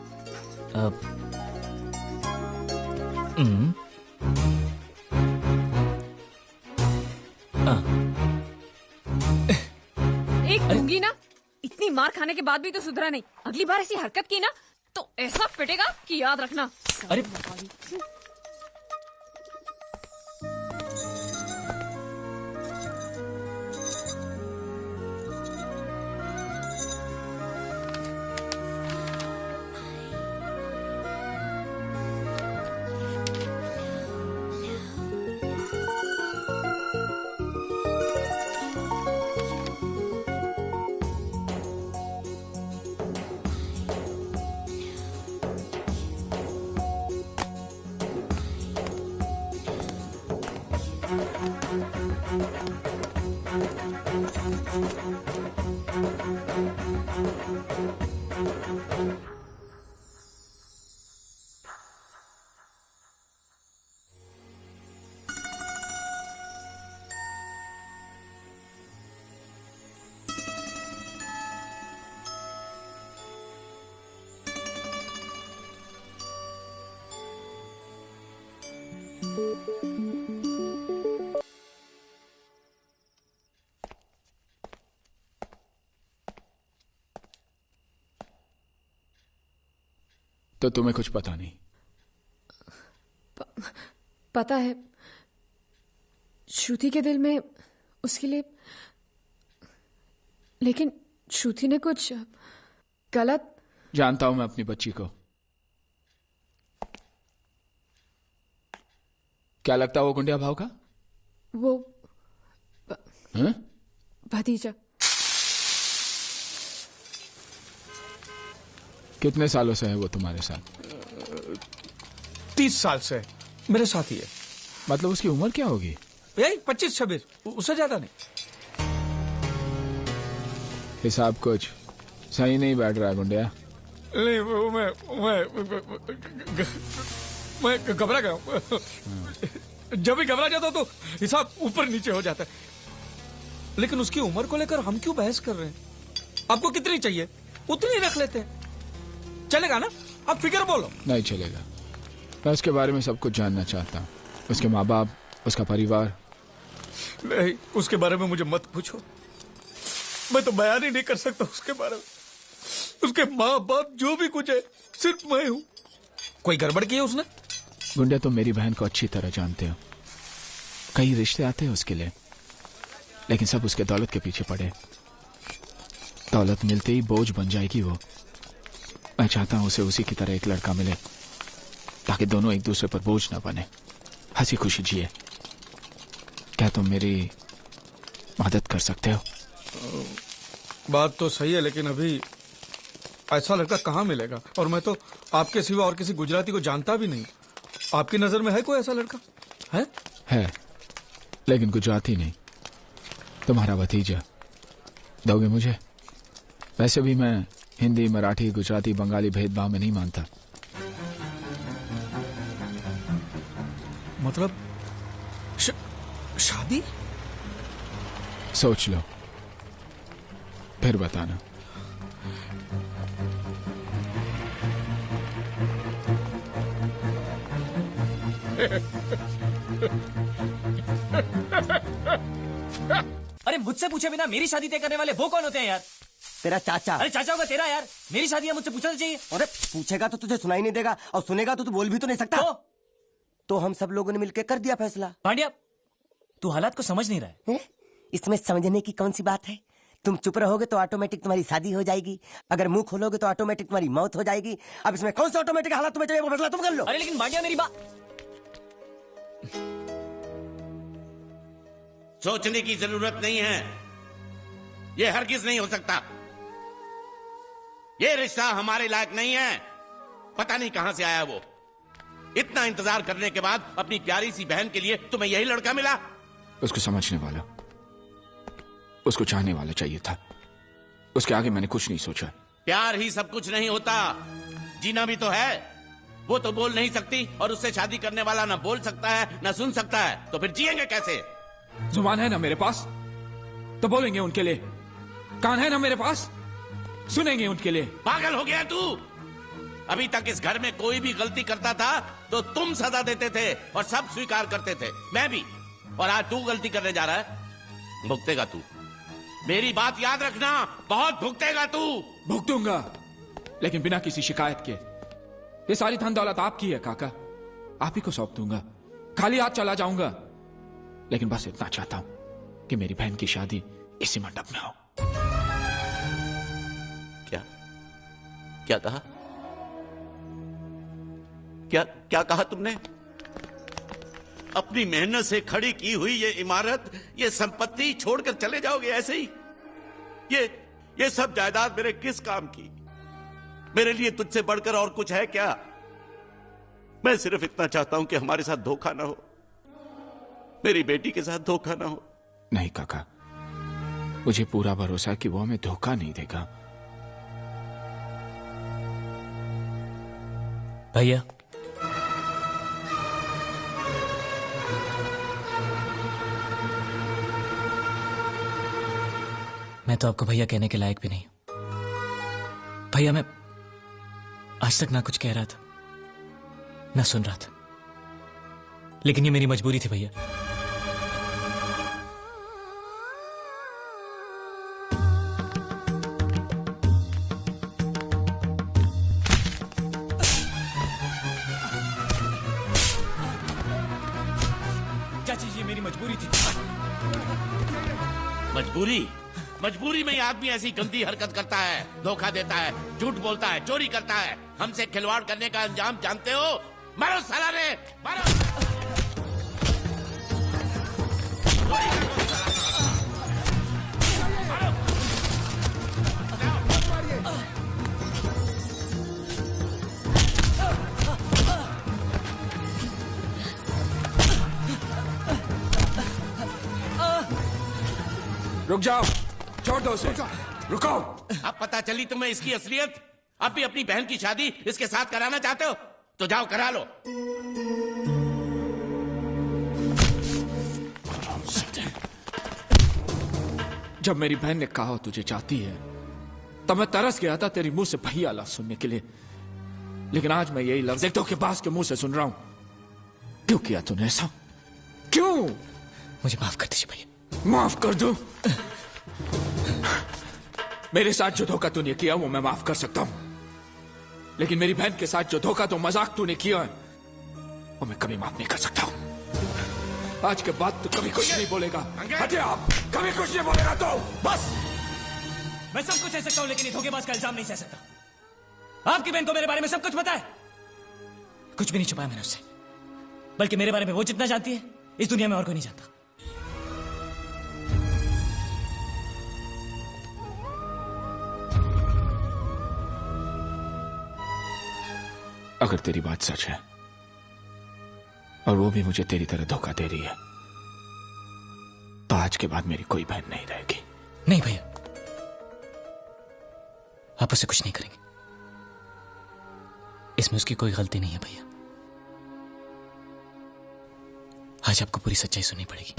एक दूंगी ना, इतनी मार खाने के बाद भी तो सुधरा नहीं। अगली बार ऐसी हरकत की ना तो ऐसा पिटेगा कि याद रखना। अरे तो तुम्हें कुछ पता नहीं? पता है, श्रुति के दिल में उसके लिए, लेकिन श्रुति ने कुछ गलत। जानता हूं मैं अपनी बच्ची को। क्या लगता है वो गुंडिया भाव का? वो भतीजा। कितने सालों से है वो तुम्हारे साथ? 30 साल से मेरे साथ ही है। मतलब उसकी उम्र क्या होगी? यही 25-26, उससे ज्यादा नहीं। हिसाब कुछ सही नहीं बैठ रहा है गुंडिया। नहीं, मैं घबरा गया हूं। जब भी घबरा जाता तो हिसाब ऊपर नीचे हो जाता है। लेकिन उसकी उम्र को लेकर हम क्यों बहस कर रहे हैं? आपको कितनी चाहिए उतनी रख लेते हैं, चलेगा ना? आप फिक्र बोलो। नहीं चलेगा। मैं उसके बारे में सब कुछ जानना चाहता हूँ। उसके माँ बाप, उसका परिवार। नहीं, उसके बारे में मुझे मत पूछो। मैं तो बयान ही नहीं कर सकता उसके बारे में। उसके माँ बाप जो भी कुछ है सिर्फ मैं हूँ। कोई गड़बड़ की है उसने? गुंडिया, तुम मेरी बहन को अच्छी तरह जानते हो। कई रिश्ते आते हैं उसके लिए, लेकिन सब उसके दौलत के पीछे पड़े। दौलत मिलते ही बोझ बन जाएगी वो। मैं चाहता हूं उसे उसी की तरह एक लड़का मिले, ताकि दोनों एक दूसरे पर बोझ न बने, हंसी खुशी जिए। क्या तुम मेरी मदद कर सकते हो? बात तो सही है, लेकिन अभी ऐसा लड़का कहाँ मिलेगा? और मैं तो आपके सिवा और किसी गुजराती को जानता भी नहीं। आपकी नजर में है कोई ऐसा लड़का? है, लेकिन गुजराती नहीं। तुम्हारा भतीजा दोगे मुझे? वैसे भी मैं हिंदी, मराठी, गुजराती, बंगाली भेदभाव में नहीं मानता। मतलब शादी? सोच लो, फिर बताना। अरे मुझसे पूछे बिना मेरी शादी तय करने वाले वो कौन होते हैं यार? तेरा चाचा। अरे चाचा होगा तेरा यार। मेरी शादी है, मुझसे पूछना तो चाहिए। अरे पूछेगा तो तुझे सुनाई नहीं देगा, और सुनेगा तो तू बोल भी तो नहीं सकता। तो हम सब लोगों ने मिलकर कर दिया फैसला। पांड्या, तू हालात को समझ नहीं रहा है। इसमें समझने की कौन सी बात है? तुम चुप रहोगे तो ऑटोमेटिक तुम्हारी शादी हो जाएगी, अगर मुंह खोलोगे तो ऑटोमेटिक तुम्हारी मौत हो जाएगी। अब इसमें कौन सा ऑटोमेटिक हालात तुम्हें चाहिए, वो फैसला तुम कर लो। अरे लेकिन पांड्या मेरी बात। सोचने की जरूरत नहीं है, ये हरगिज नहीं हो सकता। ये रिश्ता हमारे लायक नहीं है। पता नहीं कहां से आया वो। इतना इंतजार करने के बाद अपनी प्यारी सी बहन के लिए तुम्हें यही लड़का मिला? उसको समझने वाला, उसको चाहने वाला चाहिए था। उसके आगे मैंने कुछ नहीं सोचा। प्यार ही सब कुछ नहीं होता, जीना भी तो है। वो तो बोल नहीं सकती, और उससे शादी करने वाला ना बोल सकता है ना सुन सकता है, तो फिर जिएंगे कैसे? जुबान है ना मेरे पास, तो बोलेंगे उनके लिए। कान है ना मेरे पास, सुनेंगे उनके लिए। पागल हो गया तू? अभी तक इस घर में कोई भी गलती करता था तो तुम सजा देते थे और सब स्वीकार करते थे, मैं भी। और आज तू गलती करने जा रहा है, भुगतेगा तू। मेरी बात याद रखना, बहुत भुगतेगा तू। भुगतूंगा, लेकिन बिना किसी शिकायत के। ये सारी धन दौलत आपकी है काका, आप ही को सौंप दूंगा। खाली हाथ चला जाऊंगा, लेकिन बस इतना चाहता हूं कि मेरी बहन की शादी इसी मंडप में हो। क्या कहा? क्या कहा तुमने? अपनी मेहनत से खड़ी की हुई ये इमारत, ये संपत्ति छोड़कर चले जाओगे ऐसे ही? ये सब जायदाद मेरे किस काम की? मेरे लिए तुझसे बढ़कर और कुछ है क्या? मैं सिर्फ इतना चाहता हूं कि हमारे साथ धोखा ना हो। मेरी बेटी के साथ धोखा ना हो। नहीं काका, मुझे पूरा भरोसा है कि वो हमें धोखा नहीं देगा। भैया, मैं तो आपको भैया कहने के लायक भी नहीं हूं। भैया, मैं आज तक ना कुछ कह रहा था ना सुन रहा था, लेकिन ये मेरी मजबूरी थी भैया। चाची जी, मेरी मजबूरी थी। मजबूरी में ये आदमी ऐसी गंदी हरकत करता है, धोखा देता है, झूठ बोलता है, चोरी करता है। हमसे खिलवाड़ करने का अंजाम जानते हो? मारो साला रे, मारो। रुक जाओ, छोड़ दो उसे, रुको। अब पता चली तुम्हें इसकी असलियत। अब भी अपनी बहन की शादी इसके साथ कराना चाहते हो तो जाओ करा लो। जब मेरी बहन ने कहा तुझे चाहती है तब मैं तरस गया था तेरी मुंह से भैया लफ्ज सुनने के लिए, लेकिन आज मैं यही लफ्ज एक धोखेबाज के मुंह से सुन रहा हूं। क्यों किया तूने ऐसा? क्यों? मुझे माफ कर दीजिए भैया। माफ कर दो? मेरे साथ जो धोखा तूने किया वो मैं माफ कर सकता हूं, लेकिन मेरी बहन के साथ जो धोखा तो मजाक तूने किया है वो मैं कभी माफ नहीं कर सकता हूं। आज के बाद तू कभी कुछ नहीं बोलेगा। हटे आप, कभी कुछ नहीं बोलेगा तो बस। मैं सब कुछ सह सकता हूं, लेकिन ये धोखेबाज का इल्जाम नहीं सह सकता। आपकी बहन को मेरे बारे में सब कुछ पता है। कुछ भी नहीं छुपाया मैंने उससे, बल्कि मेरे बारे में वो जितना जानती है इस दुनिया में और कोई नहीं जानता। अगर तेरी बात सच है और वो भी मुझे तेरी तरह धोखा दे रही है तो आज के बाद मेरी कोई बहन नहीं रहेगी। नहीं भैया, आप उससे कुछ नहीं करेंगे। इसमें उसकी कोई गलती नहीं है भैया। आज आपको पूरी सच्चाई सुननी पड़ेगी।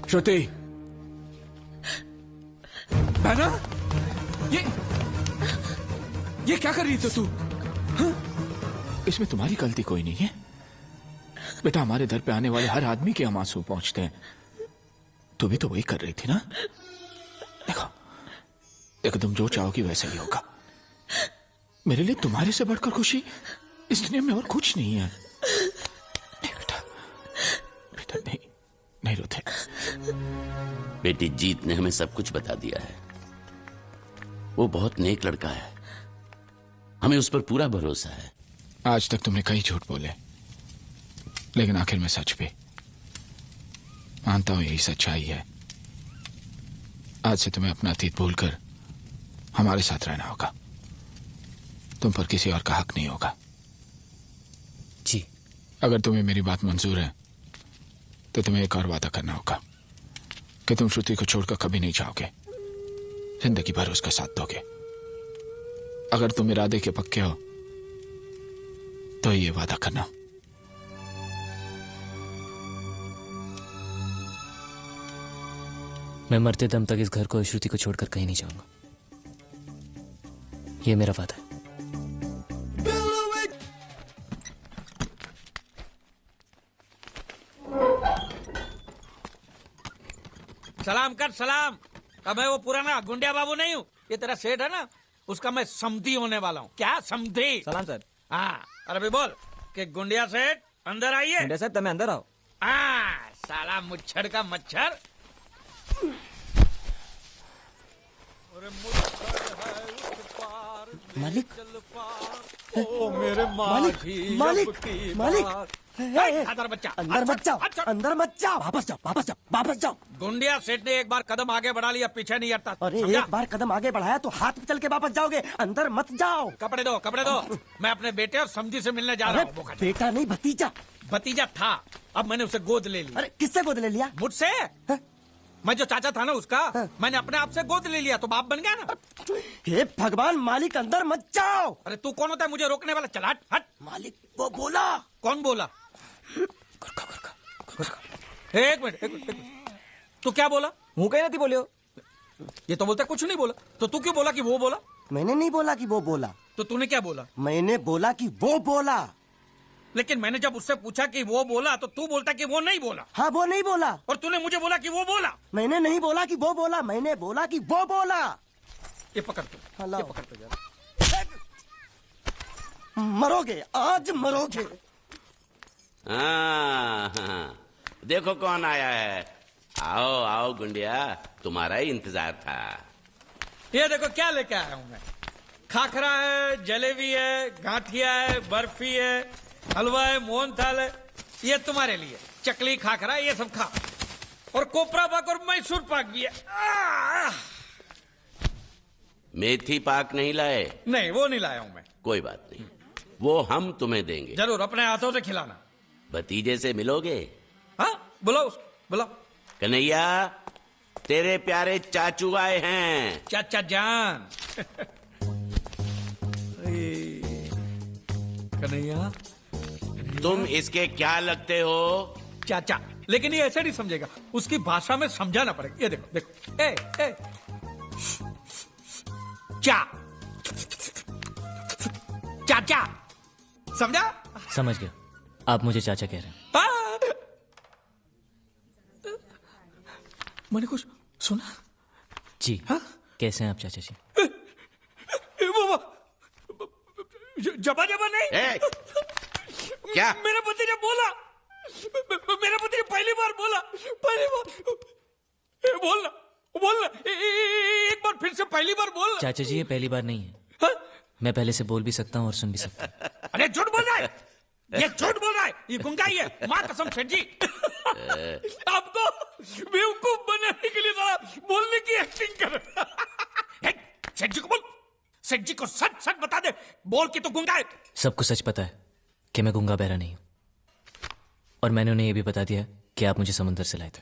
श्रुति, बहना, ये क्या कर रही थी तू? हाँ? इसमें तुम्हारी गलती कोई नहीं है बेटा। हमारे दर पे आने वाले हर आदमी के हम आंसू पहुंचते हैं। तू भी तो वही कर रही थी ना? देखो देखो, तुम जो चाहोगी वैसा ही होगा। मेरे लिए तुम्हारे से बढ़कर खुशी इस दुनिया में और कुछ नहीं है। नहीं बेटा, बेटा नहीं, नहीं रोते। बेटी, जीत ने हमें सब कुछ बता दिया है। वो बहुत नेक लड़का है, हमें उस पर पूरा भरोसा है। आज तक तुमने कई झूठ बोले, लेकिन आखिर में सच भी। मानता हूं यही सच्चाई है। आज से तुम्हें अपना अतीत भूलकर हमारे साथ रहना होगा। तुम पर किसी और का हक नहीं होगा। जी। अगर तुम्हें मेरी बात मंजूर है तो तुम्हें एक और वादा करना होगा कि तुम श्रुति को छोड़कर कभी नहीं जाओगे, जिंदगी भर उसका साथ दोगे। अगर तुम इरादे के पक्के हो तो ये वादा करना। मैं मरते दम तक इस घर को, श्रुति को छोड़कर कहीं नहीं जाऊंगा। ये मेरा वादा है। सलाम कर सलाम। अब मैं वो पुराना गुंडिया बाबू नहीं हूँ। ये तेरा सेठ है ना, उसका मैं समधी होने वाला हूँ। क्या समधी? सलाम सर। हाँ, और अभी बोल कि गुंडिया सेठ अंदर आइए। गुंडिया साहब तमें अंदर आओ। हाँ, साला मुच्छर का मच्छर। मालिक, ओ मेरे मालिक, मालिक, मालिक, खादर बच्चा अंदर मत जाओ, अंदर मत जाओ, वापस जाओ, वापस जाओ, वापस जाओ। गुंडिया सेठ ने एक बार कदम आगे बढ़ा लिया, पीछे नहीं हटता। अरे समझा? एक बार कदम आगे बढ़ाया तो हाथ पे चल के वापस जाओगे, अंदर मत जाओ। कपड़े दो, कपड़े दो। मैं अपने बेटे और समझी से मिलने जा रहा हूँ। बेटा नहीं, भतीजा। भतीजा था, अब मैंने उसे गोद ले लिया। अरे किससे गोद ले लिया? मुझसे। मैं जो चाचा था ना उसका, मैंने अपने आप से गोद ले लिया तो बाप बन गया ना। हे भगवान मालिक, अंदर मत जाओ। अरे तू कौन होता है मुझे रोकने वाला? चल हट हट। मालिक वो बोला। कौन बोला? एक मिनट, एक मिनट। तू क्या बोला? मुंह कहीं नहीं बोले हो। ये तो बोलता कुछ नहीं बोला, तो तू क्यों बोला कि वो बोला? मैंने नहीं बोला कि वो बोला। तो तूने क्या बोला? मैंने बोला कि वो बोला। लेकिन मैंने जब उससे पूछा कि वो बोला तो तू बोलता कि वो नहीं बोला। हाँ वो नहीं बोला। और तूने मुझे बोला कि वो बोला। मैंने नहीं बोला कि वो बोला, मैंने बोला कि वो बोला। ये पकड़ तू, ये पकड़ तू जरा। मरोगे, आज मरोगे। हाँ, देखो कौन आया है। आओ आओ गुंडिया, तुम्हारा ही इंतजार था। ये देखो क्या लेके आया हूँ मैं। खाखरा है, जलेबी है, गांठिया है, बर्फी है, हलवा है, मोहनथाल है। ये तुम्हारे लिए चकली, खाखरा, ये सब खा। और कोपरा पाक और मैसूर पाक भी है। मेथी पाक नहीं लाए? नहीं, वो नहीं लाया हूं मैं। कोई बात नहीं, वो हम तुम्हें देंगे। जरूर, अपने हाथों से खिलाना। भतीजे से मिलोगे? हाँ, बुलाओ उसको, बुलाओ। कन्हैया, तेरे प्यारे चाचू आए हैं। चाचा जान। कन्हैया, तुम इसके क्या लगते हो? चाचा। लेकिन ये ऐसे नहीं समझेगा, उसकी भाषा में समझाना पड़ेगा। ये देखो देखो, ए चा चाचा, समझा? समझ गया, आप मुझे चाचा कह रहे हैं। मैंने कुछ सुना? जी। हाँ? कैसे हैं आप चाचा जी? जबा जबा नहीं। क्या? मेरा पति ने बोला, मेरा पति ने पहली बार बोला, पहली बार बोलना, बोलना एक बार फिर से पहली बार बोलना। चाचा जी, ये पहली बार नहीं है। हा? मैं पहले से बोल भी सकता हूँ और सुन भी सकता हूँ। अरे झूठ बोल रहा है, ये झूठ बोल रहा है, ये गुंगा ही है। माँ कसम सेठ जी, आपको बेवकूफ बनाने के लिए जरा बोलने की एक्टिंग कर। सेठ जी को बोल, सेठ जी को सच सच बता दे, बोल कि तू गुंगा है। सबको सच पता है कि मैं गुंगा बहरा नहीं हूं, और मैंने उन्हें यह भी बता दिया कि आप मुझे समुद्र से लाए थे।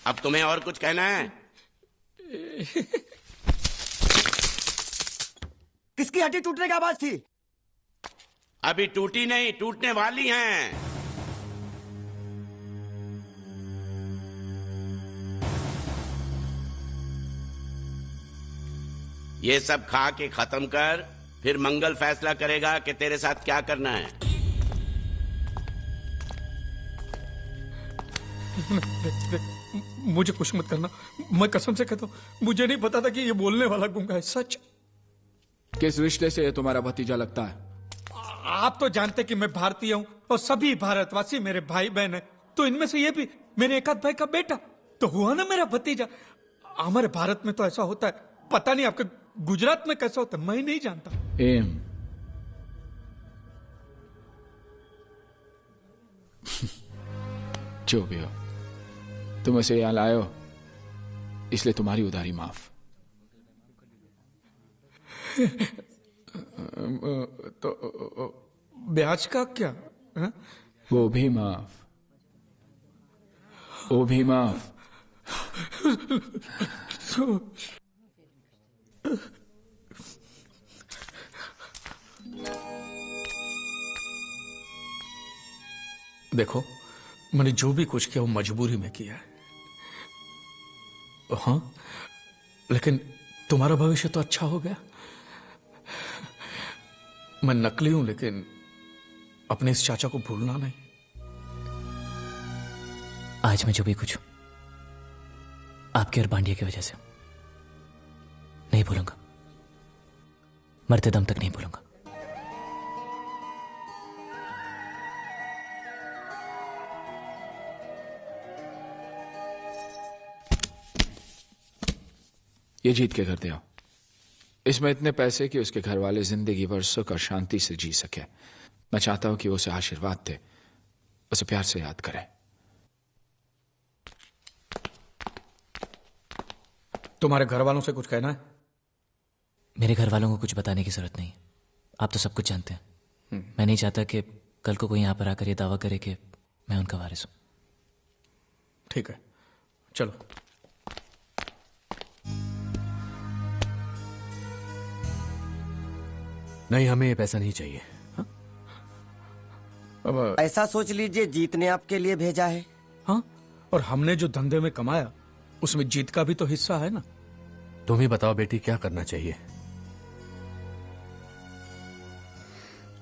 अब तुम्हें और कुछ कहना है? किसकी हड्डी टूटने की आवाज थी? अभी टूटी नहीं, टूटने वाली हैं। ये सब खा के खत्म कर, फिर मंगल फैसला करेगा कि तेरे साथ क्या करना है। मुझे कुछ मत करना, मैं कसम से कहता हूं, मुझे नहीं पता था कि ये बोलने वाला गुंगा है। सच। किस रिश्ते से ये तुम्हारा भतीजा लगता है? आप तो जानते कि मैं भारतीय हूं और सभी भारतवासी मेरे भाई बहन हैं, तो इनमें से ये भी मेरे एक आध भाई का बेटा तो हुआ ना मेरा भतीजा। हमारे भारत में तो ऐसा होता है, पता नहीं आपके गुजरात में कैसा होता है, मैं नहीं जानता। एम जो भी हो, तुम उसे यहां लाए हो, इसलिए तुम्हारी उधारी माफ। तो ब्याज का क्या है? वो भी माफ, वो भी माफ। देखो, मैंने जो भी कुछ किया वो मजबूरी में किया है। हाँ, लेकिन तुम्हारा भविष्य तो अच्छा हो गया। मैं नकली हूं, लेकिन अपने इस चाचा को भूलना नहीं। आज मैं जो भी कुछ हूं, आपके और बांडिया की वजह से नहीं भूलूंगा, मरते दम तक नहीं भूलूंगा। ये जीत के घर दे आओ। इसमें इतने पैसे कि उसके घर वाले जिंदगी भर सुख और शांति से जी सके। मैं चाहता हूं कि वो उसे आशीर्वाद दे, उसे प्यार से याद करे। तुम्हारे घर वालों से कुछ कहना है? मेरे घर वालों को कुछ बताने की जरूरत नहीं, आप तो सब कुछ जानते हैं। मैं नहीं चाहता कि कल को कोई यहां पर आकर ये दावा करे कि मैं उनका वारिस हूं। ठीक है, चलो। नहीं, हमें ये पैसा नहीं चाहिए। अब ऐसा सोच लीजिए जीत ने आपके लिए भेजा है। हाँ, और हमने जो धंधे में कमाया उसमें जीत का भी तो हिस्सा है ना। तुम ही बताओ बेटी, क्या करना चाहिए?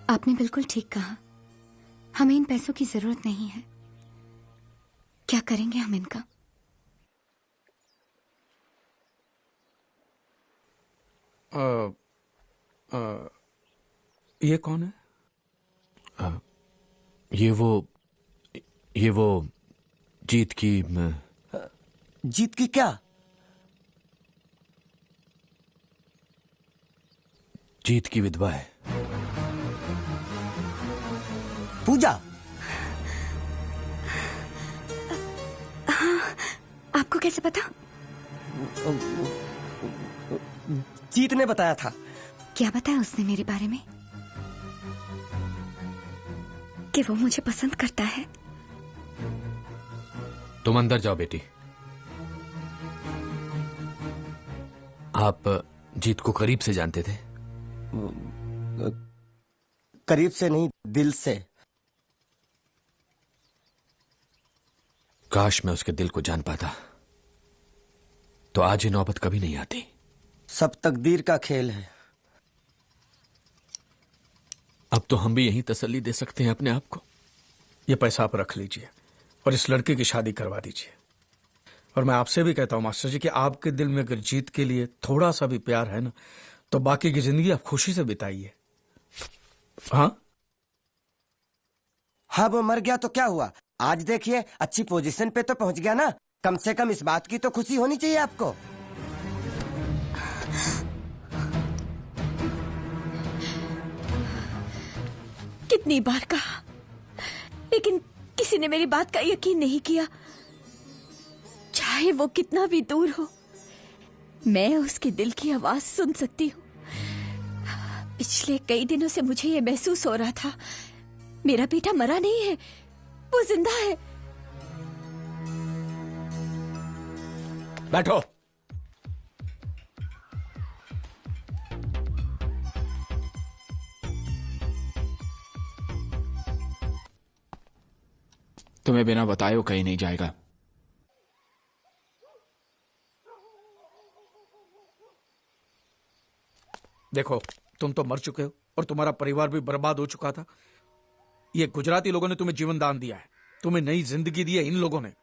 आपने बिल्कुल ठीक कहा, हमें इन पैसों की जरूरत नहीं है। क्या करेंगे हम इनका? ये कौन है? ये वो जीत की जीत की क्या? जीत की विधवा है। पूजा? हाँ, आपको कैसे पता? जीत ने बताया था। क्या बताया उसने मेरे बारे में? कि वो मुझे पसंद करता है। तुम अंदर जाओ बेटी। आप जीत को करीब से जानते थे? करीब से नहीं, दिल से। काश मैं उसके दिल को जान पाता, तो आज ये नौबत कभी नहीं आती। सब तकदीर का खेल है। अब तो हम भी यही तसल्ली दे सकते हैं अपने आप को। ये पैसा आप रख लीजिए और इस लड़के की शादी करवा दीजिए। और मैं आपसे भी कहता हूं मास्टर जी कि आपके दिल में अगर जीत के लिए थोड़ा सा भी प्यार है ना, तो बाकी की जिंदगी आप खुशी से बिताइए। हाँ हाँ, वो मर गया तो क्या हुआ? आज देखिए अच्छी पोजीशन पे तो पहुंच गया ना। कम से कम इस बात की तो खुशी होनी चाहिए आपको। कितनी बार कहा, लेकिन किसी ने मेरी बात का यकीन नहीं किया। चाहे वो कितना भी दूर हो, मैं उसके दिल की आवाज सुन सकती हूँ। पिछले कई दिनों से मुझे ये महसूस हो रहा था, मेरा बेटा मरा नहीं है, वो जिंदा है। बैठो। तुम्हें बिना बताए वो कहीं नहीं जाएगा। देखो, तुम तो मर चुके हो और तुम्हारा परिवार भी बर्बाद हो चुका था। ये गुजराती लोगों ने तुम्हें जीवन दान दिया है, तुम्हें नई जिंदगी दी है इन लोगों ने।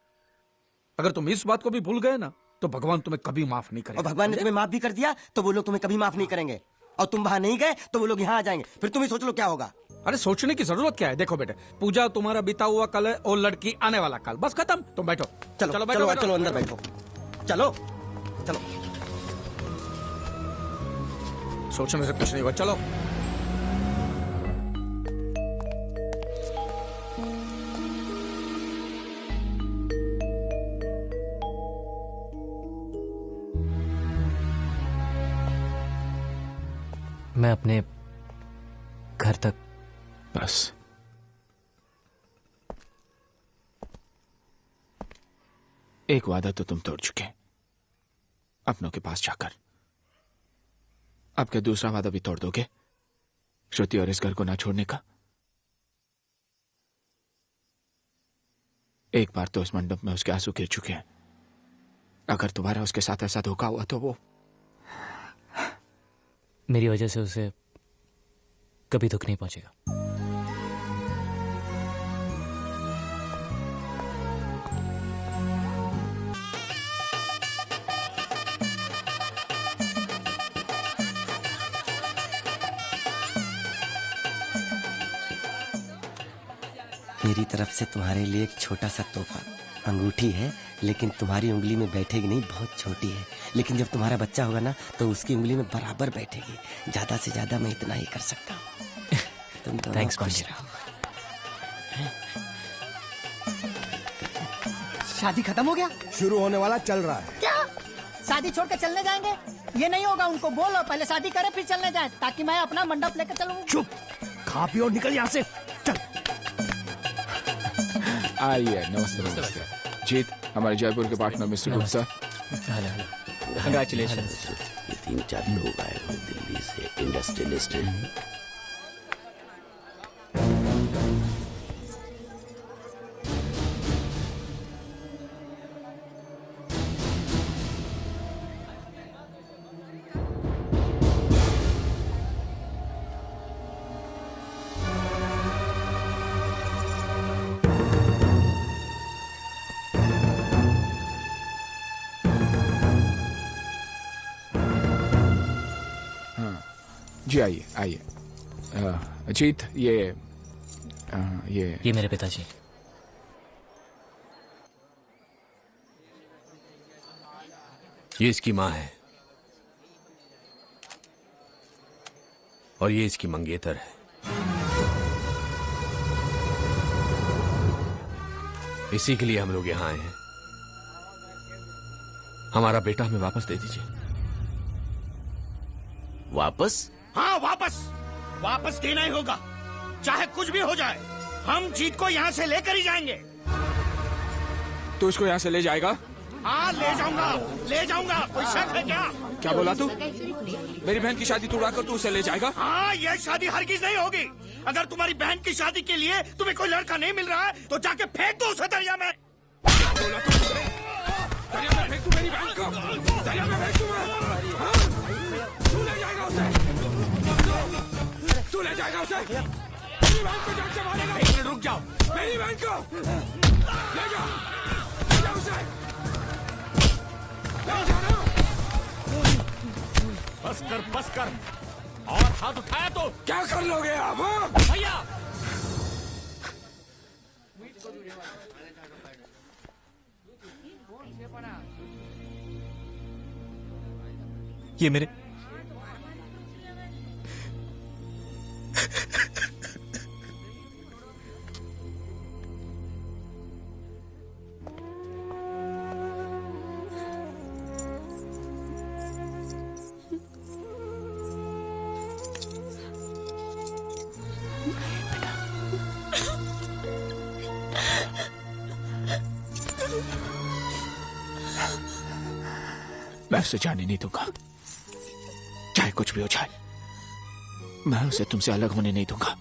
अगर तुम इस बात को भी भूल गए ना, तो भगवान तुम्हें कभी माफ नहीं करेगा। और भगवान ने तुम्हें माफ भी कर दिया तो वो लोग तुम्हें कभी माफ नहीं करेंगे। और तुम वहां नहीं गए तो वो लोग यहाँ आ जाएंगे, फिर तुम ही सोच लो क्या होगा। अरे सोचने की जरूरत क्या है? देखो बेटे, पूजा तुम्हारा बीता हुआ कल है और लड़की आने वाला कल, बस खत्म। तुम बैठो। चलो चलो चलो, बैठो, चलो अंदर बैठो। चलो चलो। सोचने से कुछ नहीं हुआ, चलो। मैं अपने घर तक बस। एक वादा तो तुम तोड़ चुके, अपनों के पास जाकर। अब क्या दूसरा वादा भी तोड़ दोगे, श्रुति और इस घर को ना छोड़ने का? एक बार तो इस मंडप में उसके आंसू गिर चुके हैं। अगर दोबारा उसके साथ ऐसा धोखा हुआ तो वो मेरी वजह से उसे कभी दुख नहीं पहुंचेगा। मेरी तरफ से तुम्हारे लिए एक छोटा सा तोहफा, अंगूठी है, लेकिन तुम्हारी उंगली में बैठेगी नहीं, बहुत छोटी है। लेकिन जब तुम्हारा बच्चा होगा ना तो उसकी उंगली में बराबर बैठेगी। ज्यादा से ज्यादा मैं इतना ही कर सकता हूँ। तुम तो थैंक्स खुश रहो। शादी खत्म हो गया? शुरू होने वाला चल रहा है। क्या शादी छोड़ के चलने जाएंगे? ये नहीं होगा, उनको बोलो पहले शादी करे फिर चलने जाए, ताकि मैं अपना मंडप लेकर चलूं। चुप, खा पियो और निकल यहाँ से। चल। आइए, नमस्ते नमस्ते। जीत, हमारे जयपुर के पार्टनर मिस्टर गुप्ता। कंग्रेचुलेशन। ये 3-4 लोग आए हुए दिल्ली से, इंडस्ट्रियलिस्ट हैं। जी आइए आइए। अजीत, ये मेरे पिताजी। ये इसकी माँ है और ये इसकी मंगेतर है। इसी के लिए हम लोग यहाँ आए हैं। हमारा बेटा हमें वापस दे दीजिए। वापस? हाँ वापस देना ही होगा, चाहे कुछ भी हो जाए। हम जीत को यहाँ से लेकर ही जाएंगे। तू इसको यहाँ से ले जाएगा? हाँ ले जाऊंगा। कोई शक है क्या? क्या बोला तू? मेरी बहन की शादी तोड़ाकर तू उसे ले जाएगा? हाँ, यह शादी हरगिज नहीं होगी। अगर तुम्हारी बहन की शादी के लिए तुम्हें कोई लड़का नहीं मिल रहा है तो जाके फेंक दो उसे दरिया में। क्या बोला तू? दरिया में फेंक दू मेरी बहन को? दरिया में फेंक दूंगा? तू ले जाएगा उसे? तू ले जाएगा उसे? मेरी बहन को जान से मारेगा? एक मिनट रुक जाओ। मेरी बहन को ले जाओ उसे। ले जाना। बस कर। और हाथ उठाया तो क्या कर लोगे आप? भैया ये मेरे मैं उसे जाने नहीं दूंगा, चाहे कुछ भी हो जाए। मैं उसे तुमसे अलग होने नहीं दूंगा।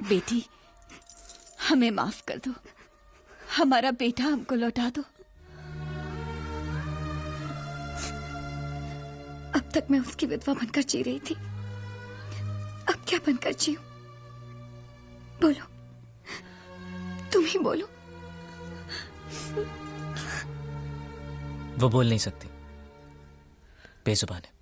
बेटी, हमें माफ कर दो। हमारा बेटा हमको लौटा दो। अब तक मैं उसकी विधवा बनकर जी रही थी, अब क्या बनकर जीऊं? बोलो, तुम ही बोलो। वो बोल नहीं सकती, बेजुबान है।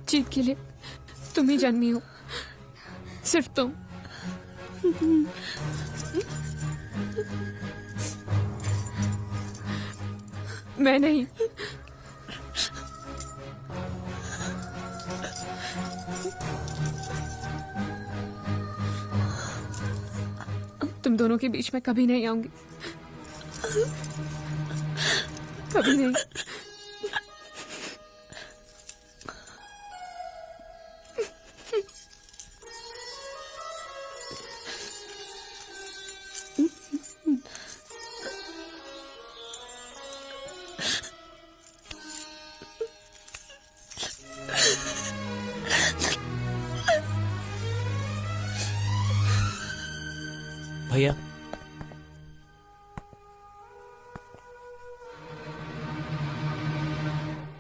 जीत के लिए तुम ही जन्मी हो, सिर्फ तुम। मैं नहीं। तुम दोनों के बीच में कभी नहीं आऊंगी, कभी नहीं।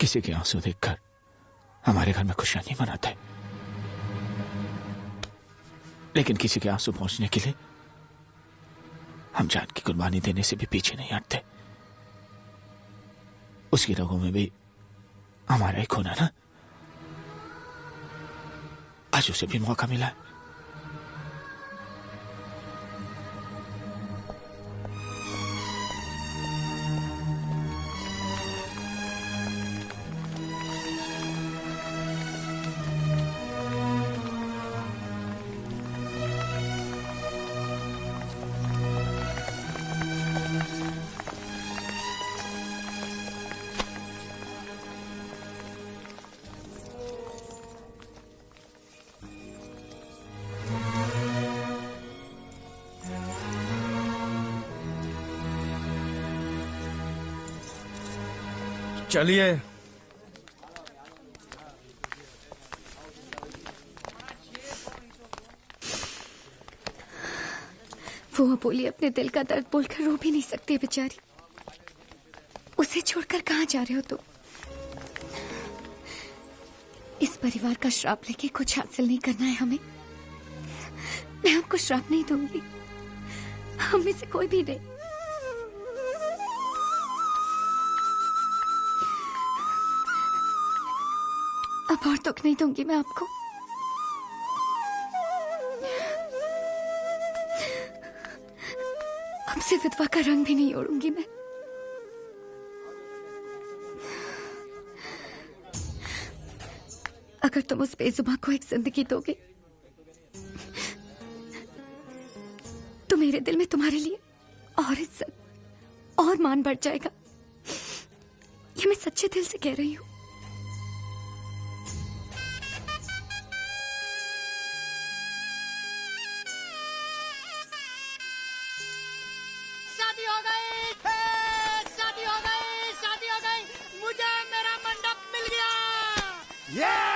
किसी के आंसू देखकर हमारे घर में खुशियां नहीं मनाते, लेकिन किसी के आंसू पहुंचने के लिए हम जान की कुर्बानी देने से भी पीछे नहीं हटते। उसकी रगों में भी हमारा ही खून है ना। आज उसे भी मौका मिला है। चलिए। वो अबोली अपने दिल का दर्द बोलकर रो भी नहीं सकती बेचारी। उसे छोड़कर कहाँ जा रहे हो तुम? इस परिवार का श्राप लेके कुछ हासिल नहीं करना है हमें। मैं आपको श्राप नहीं दूंगी, हम में से कोई भी नहीं। अब और दुख नहीं दूंगी मैं आपको। अब से विधवा का रंग भी नहीं ओढ़ूंगी मैं। अगर तुम उस बेजुबान को एक जिंदगी दोगे तो मेरे दिल में तुम्हारे लिए और इज्जत और मान बढ़ जाएगा। ये मैं सच्चे दिल से कह रही हूं। शादी हो गई, शादी हो गई, शादी हो गई। मुझे मेरा मंडप मिल गया।